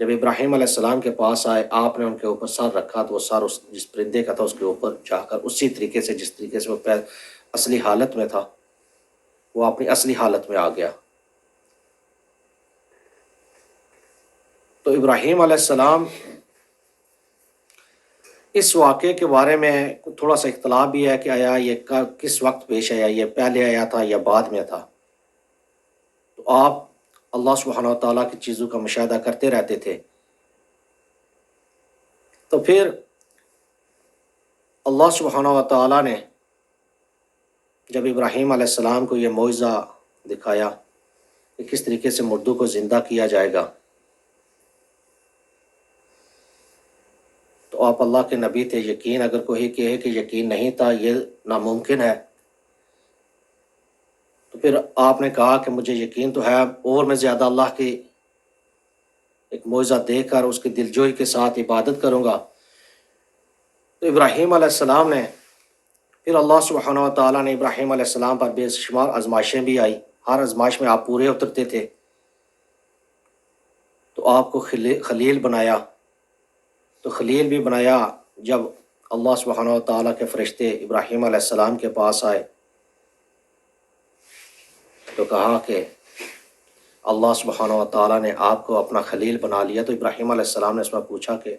جب ابراہیم علیہ السلام کے پاس آئے، آپ نے ان کے اوپر سر رکھا، تو وہ سر جس پرندے کا تھا اس کے اوپر جا کر اسی طریقے سے جس طریقے سے وہ اصلی حالت میں تھا، وہ اپنی اصلی حالت میں آ گیا۔ تو ابراہیم علیہ السلام اس واقعے کے بارے میں تھوڑا سا اختلاف بھی ہے کہ آیا یہ کس وقت پیش آیا، یہ پہلے آیا تھا یا بعد میں تھا۔ تو آپ اللہ سبحانہ و تعالیٰ کی چیزوں کا مشاہدہ کرتے رہتے تھے۔ تو پھر اللہ سبحانہ و تعالیٰ نے جب ابراہیم علیہ السلام کو یہ معجزہ دکھایا کہ کس طریقے سے مردوں کو زندہ کیا جائے گا، تو آپ اللہ کے نبی تھے، یقین اگر کوئی کہے کہ یقین نہیں تھا، یہ ناممکن ہے، تو پھر آپ نے کہا کہ مجھے یقین تو ہے، اور میں زیادہ اللہ کی ایک معجزہ دے کر اس کی دلجوئی کے ساتھ عبادت کروں گا۔ تو ابراہیم علیہ السلام نے پھر اللہ سبحانہ و تعالیٰ نے ابراہیم علیہ السلام پر بے شمار آزمائشیں بھی آئی، ہر آزمائش میں آپ پورے اترتے تھے، تو آپ کو خلیل بنایا۔ تو خلیل بھی بنایا جب اللہ سبحانہ و تعالیٰ کے فرشتے ابراہیم علیہ السلام کے پاس آئے، تو کہا کہ اللہ سبحانہ و تعالیٰ نے آپ کو اپنا خلیل بنا لیا۔ تو ابراہیم علیہ السلام نے اس میں پوچھا کہ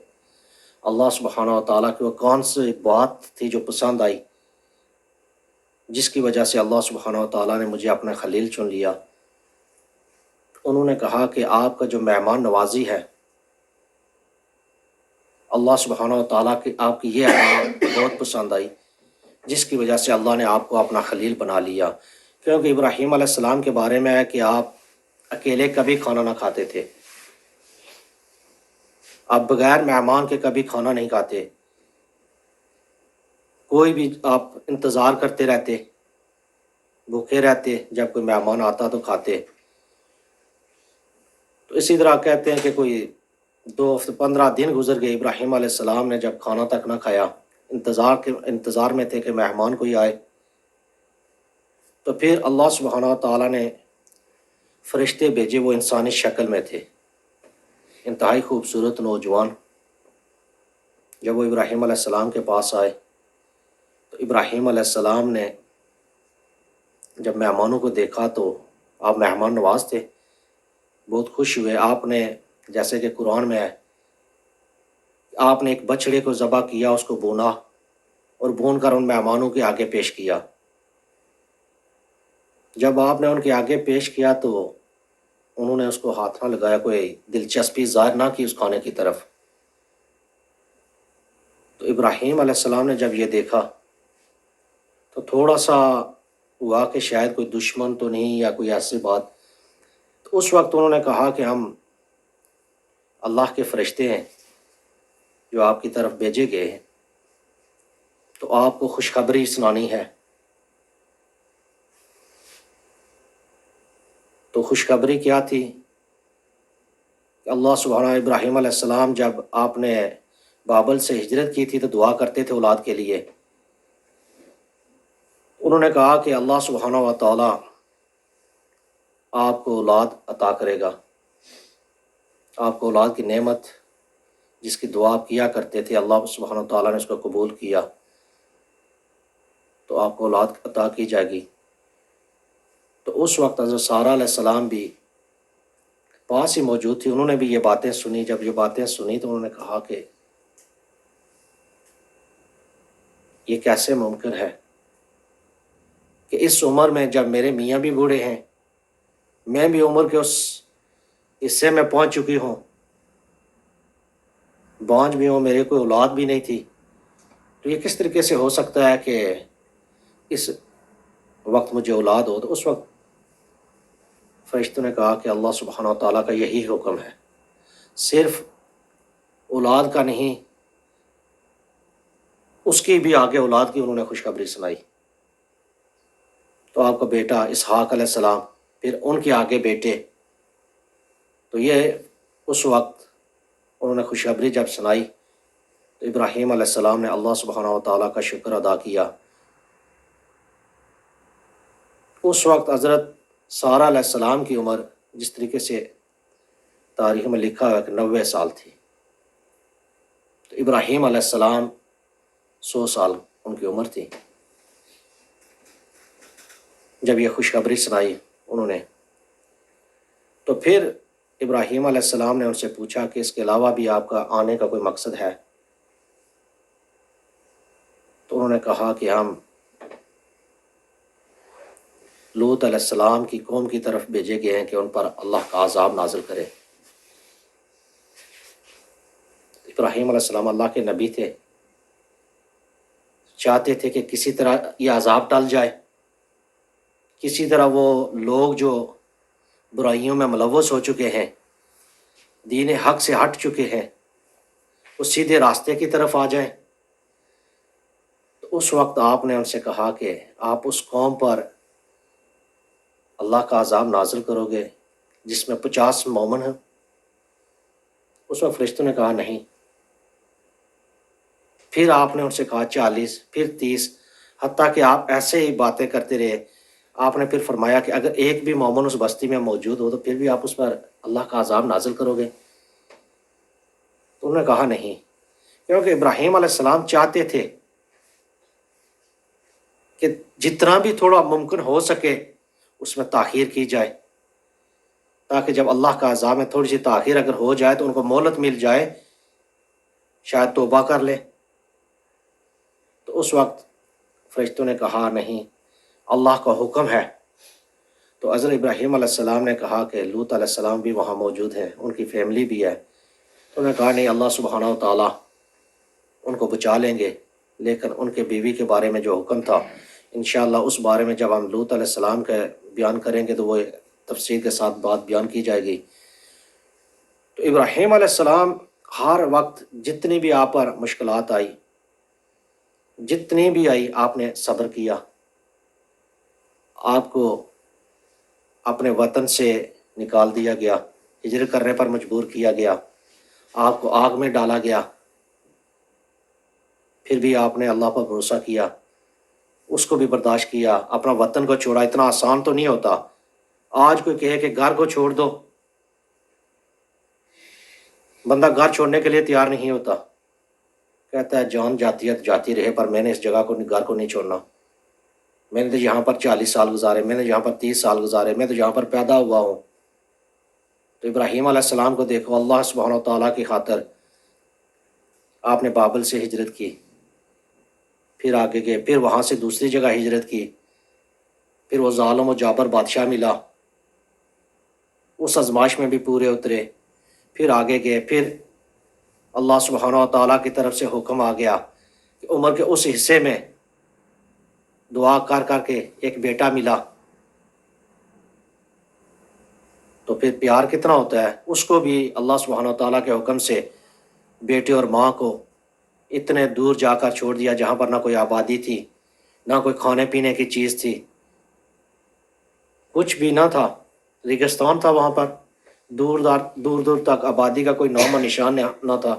اللہ سبحانہ و تعالیٰ کی وہ کون سی بات تھی جو پسند آئی جس کی وجہ سے اللہ سبحانہ و تعالیٰ نے مجھے اپنا خلیل چن لیا؟ انہوں نے کہا کہ آپ کا جو مہمان نوازی ہے، اللہ سبحانہ و تعالیٰ کی آپ کی یہ عطا بہت پسند آئی، جس کی وجہ سے اللہ نے آپ کو اپنا خلیل بنا لیا۔ کیونکہ ابراہیم علیہ السلام کے بارے میں ہے کہ آپ اکیلے کبھی کھانا نہ کھاتے تھے، آپ بغیر مہمان کے کبھی کھانا نہیں کھاتے، کوئی بھی آپ انتظار کرتے رہتے، بھوکے رہتے، جب کوئی مہمان آتا تو کھاتے۔ تو اسی طرح کہتے ہیں کہ کوئی 2 ہفتے 15 دن گزر گئے، ابراہیم علیہ السلام نے جب کھانا تک نہ کھایا، انتظار میں تھے کہ مہمان کوئی آئے، تو پھر اللہ سبحانہ و تعالیٰ نے فرشتے بھیجے، وہ انسانی شکل میں تھے، انتہائی خوبصورت نوجوان۔ جب وہ ابراہیم علیہ السلام کے پاس آئے تو ابراہیم علیہ السلام نے جب مہمانوں کو دیکھا، تو آپ مہمان نواز تھے، بہت خوش ہوئے، آپ نے جیسے کہ قرآن میں ہے، آپ نے ایک بچڑے کو ذبح کیا، اس کو بونا اور بھون کر ان مہمانوں کے آگے پیش کیا۔ جب آپ نے ان کے آگے پیش کیا تو انہوں نے اس کو ہاتھ نہ لگایا، کوئی دلچسپی ظاہر نہ کی اس کھانے کی طرف۔ تو ابراہیم علیہ السلام نے جب یہ دیکھا تو تھوڑا سا ہوا کہ شاید کوئی دشمن تو نہیں یا کوئی ایسی بات۔ تو اس وقت انہوں نے کہا کہ ہم اللہ کے فرشتے ہیں جو آپ کی طرف بھیجے گئے ہیں، تو آپ کو خوشخبری سنانی ہے۔ تو خوشخبری کیا تھی کہ اللہ سبحانہ، ابراہیم علیہ السلام جب آپ نے بابل سے ہجرت کی تھی تو دعا کرتے تھے اولاد کے لیے۔ انہوں نے کہا کہ اللہ سبحانہ و تعالی آپ کو اولاد عطا کرے گا، آپ کو اولاد کی نعمت جس کی دعا آپ کیا کرتے تھے، اللہ سبحانہ و تعالیٰ نے اس کو قبول کیا، تو آپ کو اولاد عطا کی جائے گی۔ تو اس وقت حضرت سارہ علیہ السلام بھی پاس ہی موجود تھی، انہوں نے بھی یہ باتیں سنی۔ جب یہ باتیں سنی تو انہوں نے کہا کہ یہ کیسے ممکن ہے کہ اس عمر میں، جب میرے میاں بھی بوڑھے ہیں، میں بھی عمر کے اس حصے میں پہنچ چکی ہوں، بانجھ بھی ہوں، میرے کوئی اولاد بھی نہیں تھی، تو یہ کس طریقے سے ہو سکتا ہے کہ اس وقت مجھے اولاد ہو؟ تو اس وقت فرشتوں نے کہا کہ اللہ سبحانہ و تعالیٰ کا یہی حکم ہے، صرف اولاد کا نہیں، اس کی بھی آگے اولاد کی انہوں نے خوشخبری سنائی۔ تو آپ کا بیٹا اسحاق علیہ السلام، پھر ان کے آگے بیٹے۔ تو یہ اس وقت انہوں نے خوشخبری جب سنائی تو ابراہیم علیہ السلام نے اللہ سبحانہ و تعالیٰ کا شکر ادا کیا۔ اس وقت حضرت سارہ علیہ السلام کی عمر جس طریقے سے تاریخ میں لکھا ہے کہ 90 سال تھی، تو ابراہیم علیہ السلام 100 سال ان کی عمر تھی جب یہ خوشخبری سنائی انہوں نے۔ تو پھر ابراہیم علیہ السلام نے ان سے پوچھا کہ اس کے علاوہ بھی آپ کا آنے کا کوئی مقصد ہے؟ تو انہوں نے کہا کہ ہم لوط علیہ السلام کی قوم کی طرف بھیجے گئے ہیں کہ ان پر اللہ کا عذاب نازل کرے۔ ابراہیم علیہ السلام اللہ کے نبی تھے، چاہتے تھے کہ کسی طرح یہ عذاب ٹل جائے، کسی طرح وہ لوگ جو برائیوں میں ملوث ہو چکے ہیں، دین حق سے ہٹ چکے ہیں، وہ سیدھے راستے کی طرف آ جائیں۔ تو اس وقت آپ نے ان سے کہا کہ آپ اس قوم پر اللہ کا عذاب نازل کرو گے جس میں 50 مومن ہیں؟ اس وقت فرشتوں نے کہا نہیں۔ پھر آپ نے ان سے کہا 40، پھر 30، حتیٰ کہ آپ ایسے ہی باتیں کرتے رہے۔ آپ نے پھر فرمایا کہ اگر ایک بھی مومن اس بستی میں موجود ہو تو پھر بھی آپ اس پر اللہ کا عذاب نازل کرو گے؟ تو انہوں نے کہا نہیں، کیونکہ ابراہیم علیہ السلام چاہتے تھے کہ جتنا بھی تھوڑا ممکن ہو سکے اس میں تاخیر کی جائے، تاکہ جب اللہ کا عذاب میں تھوڑی سی تاخیر اگر ہو جائے تو ان کو مہلت مل جائے، شاید توبہ کر لے۔ تو اس وقت فرشتوں نے کہا نہیں، اللہ کا حکم ہے۔ تو حضرت ابراہیم علیہ السلام نے کہا کہ لوط علیہ السلام بھی وہاں موجود ہیں، ان کی فیملی بھی ہے۔ تو انہوں نے کہا نہیں، اللہ سبحانہ و تعالیٰ ان کو بچا لیں گے، لیکن ان کے بیوی کے بارے میں جو حکم تھا انشاءاللہ اس بارے میں جب ہم لوط علیہ السلام کا بیان کریں گے تو وہ تفصیل کے ساتھ بات بیان کی جائے گی۔ تو ابراہیم علیہ السلام ہر وقت جتنی بھی آپ پر مشکلات آئی، جتنی بھی آئی، آپ نے صبر کیا۔ آپ کو اپنے وطن سے نکال دیا گیا، ہجرت کرنے پر مجبور کیا گیا، آپ کو آگ میں ڈالا گیا، پھر بھی آپ نے اللہ پر بھروسہ کیا، اس کو بھی برداشت کیا، اپنا وطن کو چھوڑا۔ اتنا آسان تو نہیں ہوتا۔ آج کوئی کہے کہ گھر کو چھوڑ دو، بندہ گھر چھوڑنے کے لیے تیار نہیں ہوتا، کہتا ہے جان جاتی ہے تو جاتی رہے، پر میں نے اس جگہ کو، گھر کو نہیں چھوڑنا۔ میں نے تو یہاں پر 40 سال گزارے، میں نے یہاں پر 30 سال گزارے، میں تو یہاں پر پیدا ہوا ہوں۔ تو ابراہیم علیہ السلام کو دیکھو، اللہ سبحانہ و تعالیٰ کی خاطر آپ نے بابل سے ہجرت کی، پھر آگے گئے، پھر وہاں سے دوسری جگہ ہجرت کی، پھر وہ ظالم و جابر بادشاہ ملا، اس آزمائش میں بھی پورے اترے، پھر آگے گئے، پھر اللہ سبحانہ و تعالیٰ کی طرف سے حکم آ گیا کہ عمر کے اس حصے میں دعا کر کر کے ایک بیٹا ملا، تو پھر پیار کتنا ہوتا ہے، اس کو بھی اللہ سبحانہ و تعالیٰ کے حکم سے بیٹے اور ماں کو اتنے دور جا کر چھوڑ دیا، جہاں پر نہ کوئی آبادی تھی، نہ کوئی کھانے پینے کی چیز تھی، کچھ بھی نہ تھا، ریگستان تھا وہاں پر، دور دور تک آبادی کا کوئی نام و نشان نہ تھا،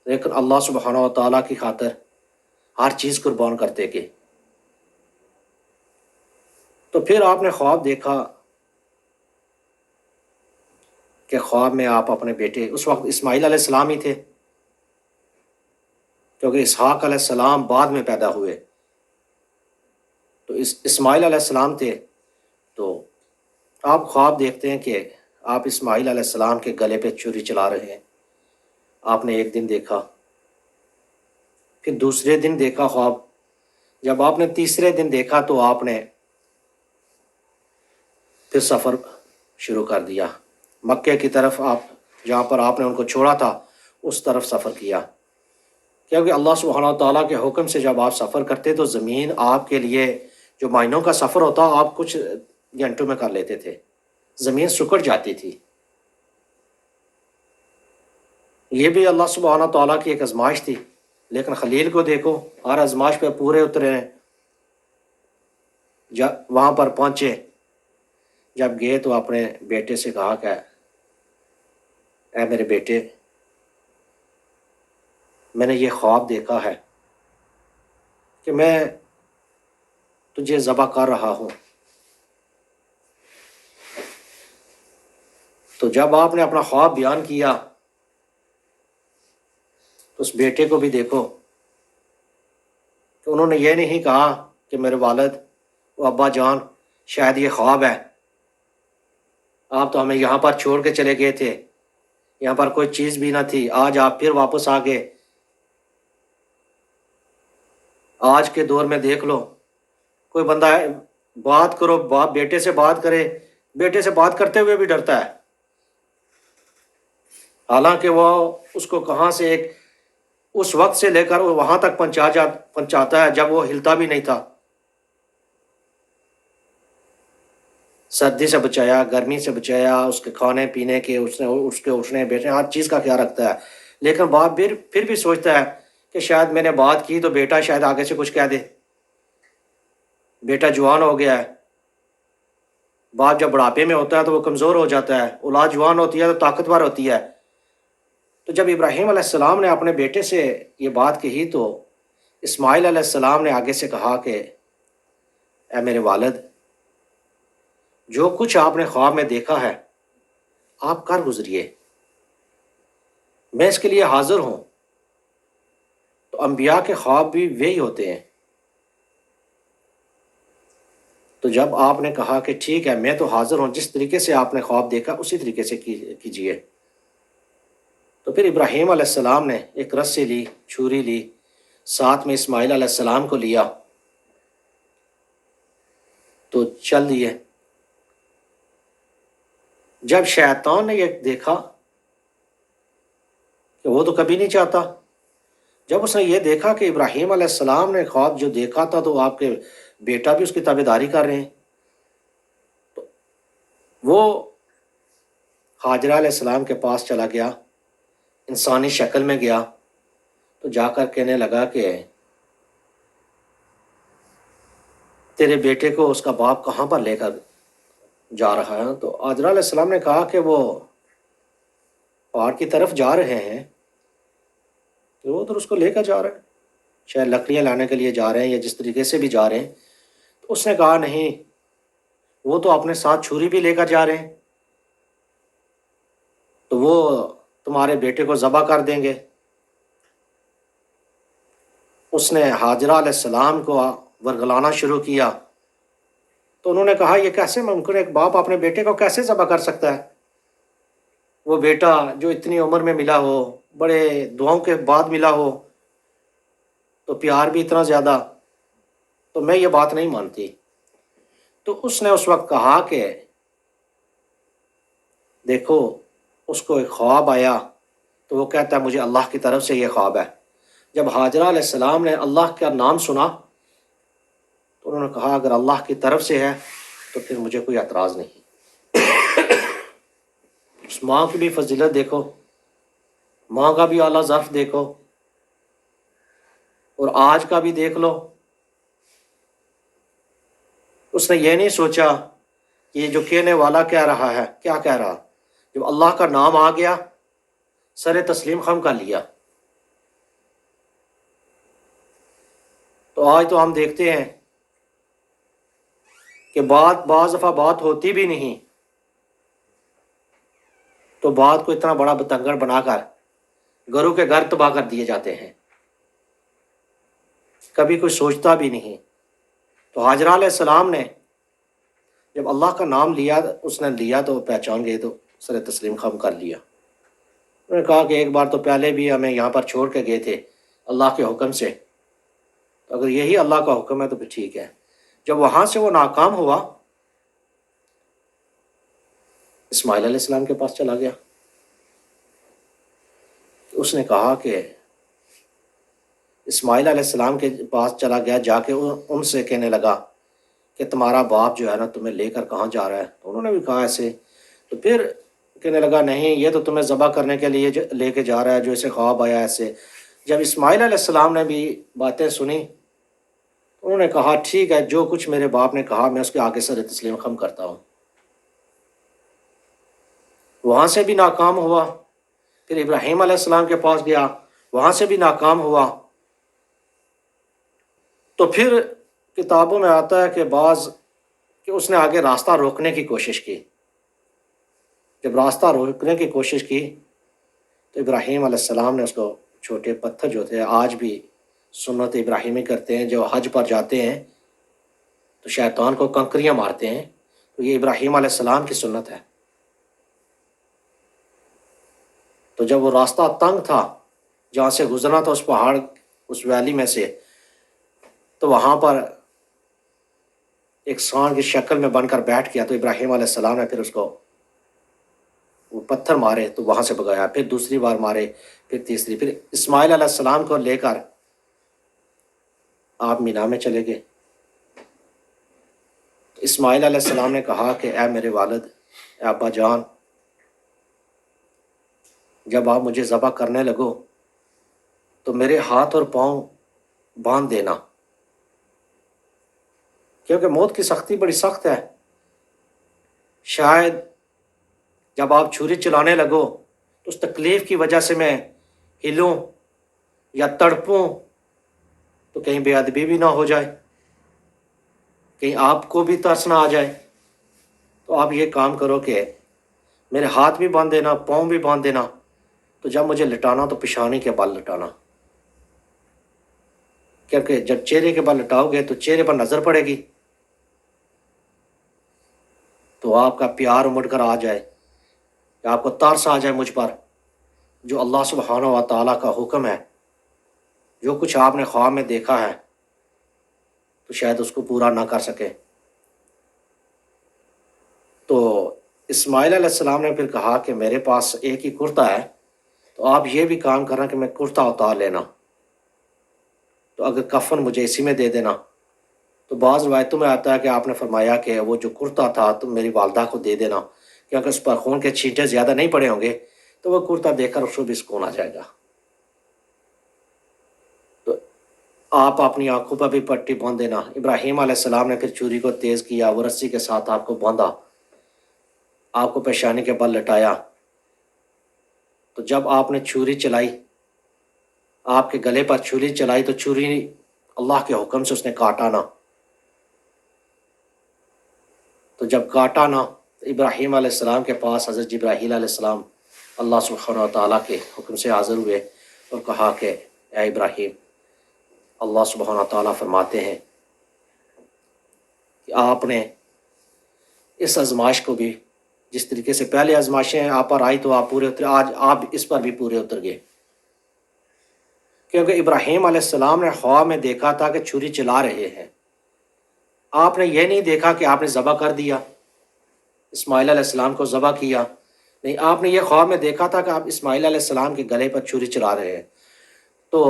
لیکن اللہ سبحانہ و تعالیٰ کی خاطر ہر چیز قربان کرتے گئے۔ تو پھر آپ نے خواب دیکھا کہ خواب میں آپ اپنے بیٹے، اس وقت اسماعیل علیہ السلام ہی تھے، کیونکہ اسحاق علیہ السلام بعد میں پیدا ہوئے، تو اسماعیل علیہ السلام تھے، تو آپ خواب دیکھتے ہیں کہ آپ اسماعیل علیہ السلام کے گلے پہ چھری چلا رہے ہیں، آپ نے ایک دن دیکھا، پھر دوسرے دن دیکھا خواب، جب آپ نے تیسرے دن دیکھا تو آپ نے پھر سفر شروع کر دیا، مکے کی طرف، آپ جہاں پر آپ نے ان کو چھوڑا تھا اس طرف سفر کیا، کیونکہ اللہ سبحانہ تعالیٰ کے حکم سے جب آپ سفر کرتے تو زمین آپ کے لیے جو مہینوں کا سفر ہوتا آپ کچھ گھنٹوں میں کر لیتے تھے، زمین سکڑ جاتی تھی۔ یہ بھی اللہ سبحانہ تعالیٰ کی ایک آزمائش تھی، لیکن خلیل کو دیکھو، ہر آزمائش پہ پورے اترے ہیں، جب وہاں پر پہنچے، جب گئے تو اپنے بیٹے سے کہا کہ اے میرے بیٹے، میں نے یہ خواب دیکھا ہے کہ میں تجھے ذبح کر رہا ہوں۔ تو جب آپ نے اپنا خواب بیان کیا تو اس بیٹے کو بھی دیکھو کہ انہوں نے یہ نہیں کہا کہ میرے والد و ابا جان شاید یہ خواب ہے، آپ تو ہمیں یہاں پر چھوڑ کے چلے گئے تھے، یہاں پر کوئی چیز بھی نہ تھی، آج آپ پھر واپس آ گئے۔ آج کے دور میں دیکھ لو، کوئی بندہ بات کرو، باپ بیٹے سے بات کرے، بیٹے سے بات کرتے ہوئے بھی ڈرتا ہے، حالانکہ وہ اس کو کہاں سے ایک اس وقت سے لے کر وہاں تک پہنچاتا ہے جب وہ ہلتا بھی نہیں تھا، سردی سے بچایا، گرمی سے بچایا، اس کے کھانے پینے کے، اس کے اٹھنے بیٹھنے ہر چیز کا خیال رکھتا ہے، لیکن باپ پھر بھی سوچتا ہے کہ شاید میں نے بات کی تو بیٹا شاید آگے سے کچھ کہہ دے، بیٹا جوان ہو گیا ہے، باپ جب بڑھاپے میں ہوتا ہے تو وہ کمزور ہو جاتا ہے، اولاد جوان ہوتی ہے تو طاقتور ہوتی ہے۔ تو جب ابراہیم علیہ السلام نے اپنے بیٹے سے یہ بات کہی تو اسماعیل علیہ السلام نے آگے سے کہا کہ اے میرے والد، جو کچھ آپ نے خواب میں دیکھا ہے آپ کر گزریے، میں اس کے لیے حاضر ہوں۔ تو انبیاء کے خواب بھی وہی ہوتے ہیں۔ تو جب آپ نے کہا کہ ٹھیک ہے میں تو حاضر ہوں، جس طریقے سے آپ نے خواب دیکھا اسی طریقے سے کیجیے، تو پھر ابراہیم علیہ السلام نے ایک رسی لی، چھری لی، ساتھ میں اسماعیل علیہ السلام کو لیا، تو چل دیے۔ جب شیطان نے یہ دیکھا کہ وہ تو کبھی نہیں چاہتا، جب اس نے یہ دیکھا کہ ابراہیم علیہ السلام نے خواب جو دیکھا تھا تو آپ کے بیٹا بھی اس کی تابعداری کر رہے ہیں، تو وہ ہاجرہ علیہ السلام کے پاس چلا گیا، انسانی شکل میں گیا، تو جا کر کہنے لگا کہ تیرے بیٹے کو اس کا باپ کہاں پر لے کر جا رہا ہے؟ تو ہاجرہ علیہ السلام نے کہا کہ وہ پہاڑ کی طرف جا رہے ہیں، تو وہ ادھر اس کو لے کر جا رہے ہیں، شاید لکڑیاں لانے کے لیے جا رہے ہیں یا جس طریقے سے بھی جا رہے ہیں۔ تو اس نے کہا نہیں، وہ تو اپنے ساتھ چھری بھی لے کر جا رہے ہیں، تو وہ تمہارے بیٹے کو ذبح کر دیں گے۔ اس نے ہاجرہ علیہ السلام کو ورگلانا شروع کیا، تو انہوں نے کہا یہ کیسے ممکن ہے، ایک باپ اپنے بیٹے کو کیسے ذبح کر سکتا ہے؟ وہ بیٹا جو اتنی عمر میں ملا ہو، بڑے دعاؤں کے بعد ملا ہو، تو پیار بھی اتنا زیادہ، تو میں یہ بات نہیں مانتی۔ تو اس نے اس وقت کہا کہ دیکھو، اس کو ایک خواب آیا، تو وہ کہتا ہے مجھے اللہ کی طرف سے یہ خواب ہے۔ جب حاجرہ علیہ السلام نے اللہ کا نام سنا تو انہوں نے کہا اگر اللہ کی طرف سے ہے تو پھر مجھے کوئی اعتراض نہیں۔ اس ماں کی بھی فضیلت دیکھو، ماں کا بھی اعلیٰ ظرف دیکھو، اور آج کا بھی دیکھ لو۔ اس نے یہ نہیں سوچا کہ یہ جو کہنے والا کہہ رہا ہے کیا کہہ رہا، جب اللہ کا نام آ گیا سر تسلیم خم کر لیا۔ تو آج تو ہم دیکھتے ہیں کہ بعض دفعہ بات ہوتی بھی نہیں، تو بات کو اتنا بڑا بتنگڑ بنا کر گھروں کے گھر تباہ کر دیے جاتے ہیں، کبھی کوئی سوچتا بھی نہیں۔ تو حاجرہ علیہ السلام نے جب اللہ کا نام لیا، اس نے لیا تو پہچان گئے تو سر تسلیم خم کر لیا۔ انہوں نے کہا کہ ایک بار تو پہلے بھی ہمیں یہاں پر چھوڑ کے گئے تھے اللہ کے حکم سے، تو اگر یہی اللہ کا حکم ہے تو پھر ٹھیک ہے۔ جب وہاں سے وہ ناکام ہوا، اسماعیل علیہ السلام کے پاس چلا گیا۔ اس نے کہا کہ اسماعیل علیہ السلام کے پاس چلا گیا، جا کے ان سے کہنے لگا کہ تمہارا باپ جو ہے نا تمہیں لے کر کہاں جا رہا ہے؟ تو انہوں نے بھی کہا ایسے، تو پھر کہنے لگا نہیں، یہ تو تمہیں ذبح کرنے کے لیے لے کے جا رہا ہے، جو اسے خواب آیا ایسے۔ جب اسماعیل علیہ السلام نے بھی باتیں سنی، انہوں نے کہا ٹھیک ہے، جو کچھ میرے باپ نے کہا میں اس کے آگے سر تسلیم خم کرتا ہوں۔ وہاں سے بھی ناکام ہوا، پھر ابراہیم علیہ السلام کے پاس گیا، وہاں سے بھی ناکام ہوا۔ تو پھر کتابوں میں آتا ہے کہ کہ اس نے آگے راستہ روکنے کی کوشش کی۔ جب راستہ روکنے کی کوشش کی تو ابراہیم علیہ السلام نے اس کو چھوٹے پتھر جو تھے، آج بھی سنت ابراہیمی کرتے ہیں، جو حج پر جاتے ہیں تو شیطان کو کنکریاں مارتے ہیں، تو یہ ابراہیم علیہ السلام کی سنت ہے۔ تو جب وہ راستہ تنگ تھا جہاں سے گزرنا تھا اس پہاڑ، اس ویلی میں سے، تو وہاں پر ایک سانڈ کی شکل میں بن کر بیٹھ گیا، تو ابراہیم علیہ السلام نے پھر اس کو وہ پتھر مارے تو وہاں سے بگایا، پھر دوسری بار مارے، پھر تیسری، پھر اسماعیل علیہ السلام کو لے کر آپ مینا میں چلے گئے۔ اسماعیل علیہ السلام نے کہا کہ اے میرے والد، اے ابا جان، جب آپ مجھے ذبح کرنے لگو تو میرے ہاتھ اور پاؤں باندھ دینا، کیونکہ موت کی سختی بڑی سخت ہے۔ شاید جب آپ چھری چلانے لگو تو اس تکلیف کی وجہ سے میں ہلوں یا تڑپوں تو کہیں بے ادبی بھی نہ ہو جائے، کہیں آپ کو بھی ترس نہ آ جائے۔ تو آپ یہ کام کرو کہ میرے ہاتھ بھی باندھ دینا، پاؤں بھی باندھ دینا، تو جب مجھے لٹانا تو پیشانی کے بل لٹانا، کیونکہ جب چہرے کے بل لٹاؤ گے تو چہرے پر نظر پڑے گی، تو آپ کا پیار امڑ کر آ جائے، کہ آپ کو ترس آ جائے مجھ پر، جو اللہ سبحانہ و تعالیٰ کا حکم ہے، جو کچھ آپ نے خواب میں دیکھا ہے تو شاید اس کو پورا نہ کر سکے۔ تو اسماعیل علیہ السلام نے پھر کہا کہ میرے پاس ایک ہی کرتا ہے، تو آپ یہ بھی کام کرنا کہ میں کرتا اتار لینا، تو اگر کفن مجھے اسی میں دے دینا۔ تو بعض روایتوں میں آتا ہے کہ آپ نے فرمایا کہ وہ جو کرتا تھا تم میری والدہ کو دے دینا، کیونکہ اس پر خون کے چھینٹے زیادہ نہیں پڑے ہوں گے، تو وہ کرتا دیکھ کر اس کو بھی سکون آ جائے گا۔ تو آپ اپنی آنکھوں پر بھی پٹی باندھ دینا۔ ابراہیم علیہ السلام نے پھر چھری کو تیز کیا، وہ رسی کے ساتھ آپ کو باندھا، آپ کو پیشانی کے بل لٹایا۔ تو جب آپ نے چھری چلائی، آپ کے گلے پر چھری چلائی، تو چھری اللہ کے حکم سے اس نے کاٹا نہ۔ تو جب کاٹا نہ تو ابراہیم علیہ السلام کے پاس حضرت جبرائیل علیہ السلام اللہ سبحانہ و تعالیٰ کے حکم سے حاضر ہوئے اور کہا کہ اے ابراہیم، اللہ سبحانہ و تعالیٰ فرماتے ہیں کہ آپ نے اس آزمائش کو بھی جس طریقے سے پہلے آزمائشیں آپ پر آئی تو آپ پورے اترے، آج آپ اس پر بھی پورے اتر گئے، کیونکہ ابراہیم علیہ السلام نے خواب میں دیکھا تھا کہ چھری چلا رہے ہیں، آپ نے یہ نہیں دیکھا کہ آپ نے ذبح کر دیا، اسماعیل علیہ السلام کو ذبح کیا، نہیں، آپ نے یہ خواب میں دیکھا تھا کہ آپ اسماعیل علیہ السلام کے گلے پر چھری چلا رہے ہیں۔ تو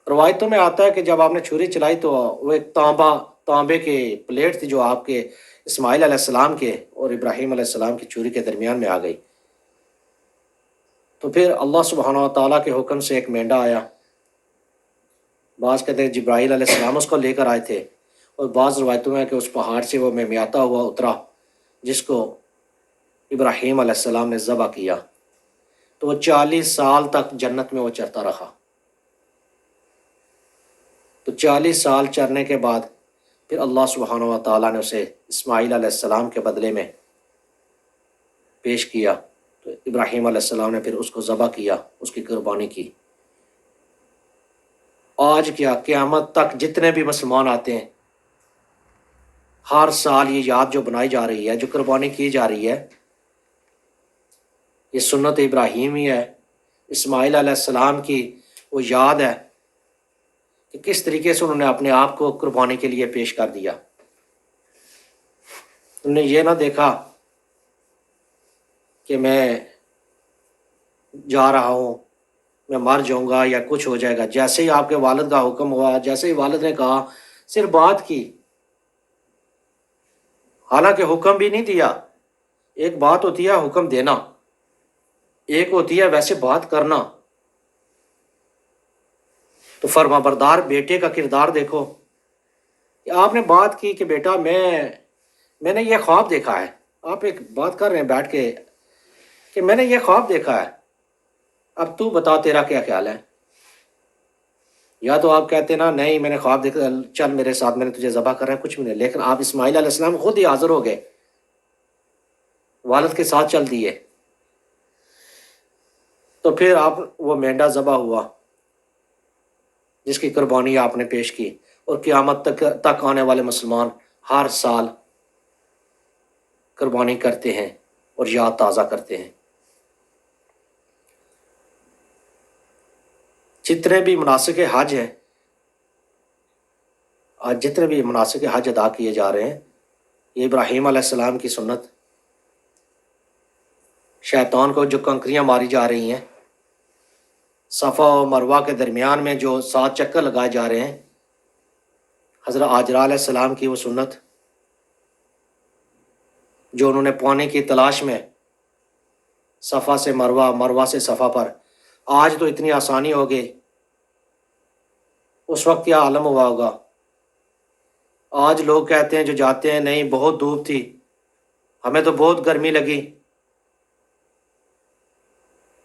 روایتوں میں آتا ہے کہ جب آپ نے چھری چلائی تو وہ ایک تانبے کے پلیٹ تھی جو آپ کے اسماعیل علیہ السلام کے اور ابراہیم علیہ السلام کی چھری کے درمیان میں آ گئی۔ تو پھر اللہ سبحانہ و تعالیٰ کے حکم سے ایک مینڈا آیا، بعض کہتے ہیں جبرائیل علیہ السلام اس کو لے کر آئے تھے، اور بعض روایتوں میں کہ اس پہاڑ سے وہ میاتا ہوا اترا جس کو ابراہیم علیہ السلام نے ذبح کیا، تو وہ 40 سال تک جنت میں وہ چرتا رہا۔ تو 40 سال چرنے کے بعد پھر اللہ سبحانہ و تعالیٰ نے اسے اسماعیل علیہ السلام کے بدلے میں پیش کیا، تو ابراہیم علیہ السلام نے پھر اس کو ذبح کیا، اس کی قربانی کی۔ آج کیا قیامت تک جتنے بھی مسلمان آتے ہیں، ہر سال یہ یاد جو بنائی جا رہی ہے، جو قربانی کی جا رہی ہے، یہ سنت ابراہیمی ہے، اسماعیل علیہ السلام کی وہ یاد ہے کہ کس طریقے سے انہوں نے اپنے آپ کو قربانی کے لیے پیش کر دیا۔ انہوں نے یہ نہ دیکھا کہ میں جا رہا ہوں، میں مر جاؤں گا یا کچھ ہو جائے گا، جیسے ہی آپ کے والد کا حکم ہوا، جیسے ہی والد نے کہا صرف بات کی، حالانکہ حکم بھی نہیں دیا۔ ایک بات ہوتی ہے حکم دینا، ایک ہوتی ہے ویسے بات کرنا۔ تو فرما بردار بیٹے کا کردار دیکھو کہ آپ نے بات کی کہ بیٹا میں نے یہ خواب دیکھا ہے، آپ ایک بات کر رہے ہیں بیٹھ کے کہ میں نے یہ خواب دیکھا ہے، اب تو بتا تیرا کیا خیال ہے؟ یا تو آپ کہتے نا نہیں میں نے خواب دیکھا، چل میرے ساتھ، میں نے تجھے ذبح کر رہا ہے، کچھ بھی نہیں، لیکن آپ اسماعیل علیہ السلام خود ہی حاضر ہو گئے، والد کے ساتھ چل دیے۔ تو پھر آپ وہ مینڈا ذبح ہوا جس کی قربانی آپ نے پیش کی، اور قیامت تک آنے والے مسلمان ہر سال قربانی کرتے ہیں اور یاد تازہ کرتے ہیں۔ جتنے بھی مناسک حج ہیں، آج جتنے بھی مناسک حج ادا کیے جا رہے ہیں، یہ ابراہیم علیہ السلام کی سنت، شیطان کو جو کنکریاں ماری جا رہی ہیں، صفا و مروہ کے درمیان میں جو 7 چکر لگائے جا رہے ہیں، حضرت ہاجرہ علیہ السلام کی وہ سنت جو انہوں نے پانے کی تلاش میں صفا سے مروہ، مروہ سے صفا پر، آج تو اتنی آسانی ہو گئی، اس وقت کیا عالم ہوا ہوگا۔ آج لوگ کہتے ہیں جو جاتے ہیں نہیں بہت دھوپ تھی، ہمیں تو بہت گرمی لگی،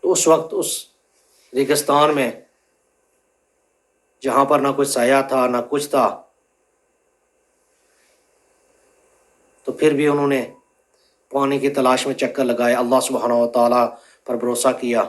تو اس وقت اس ریگستان میں جہاں پر نہ کوئی سایہ تھا نہ کچھ تھا، تو پھر بھی انہوں نے پانی کی تلاش میں چکر لگائے، اللہ سبحانہ و تعالیٰ پر بھروسہ کیا،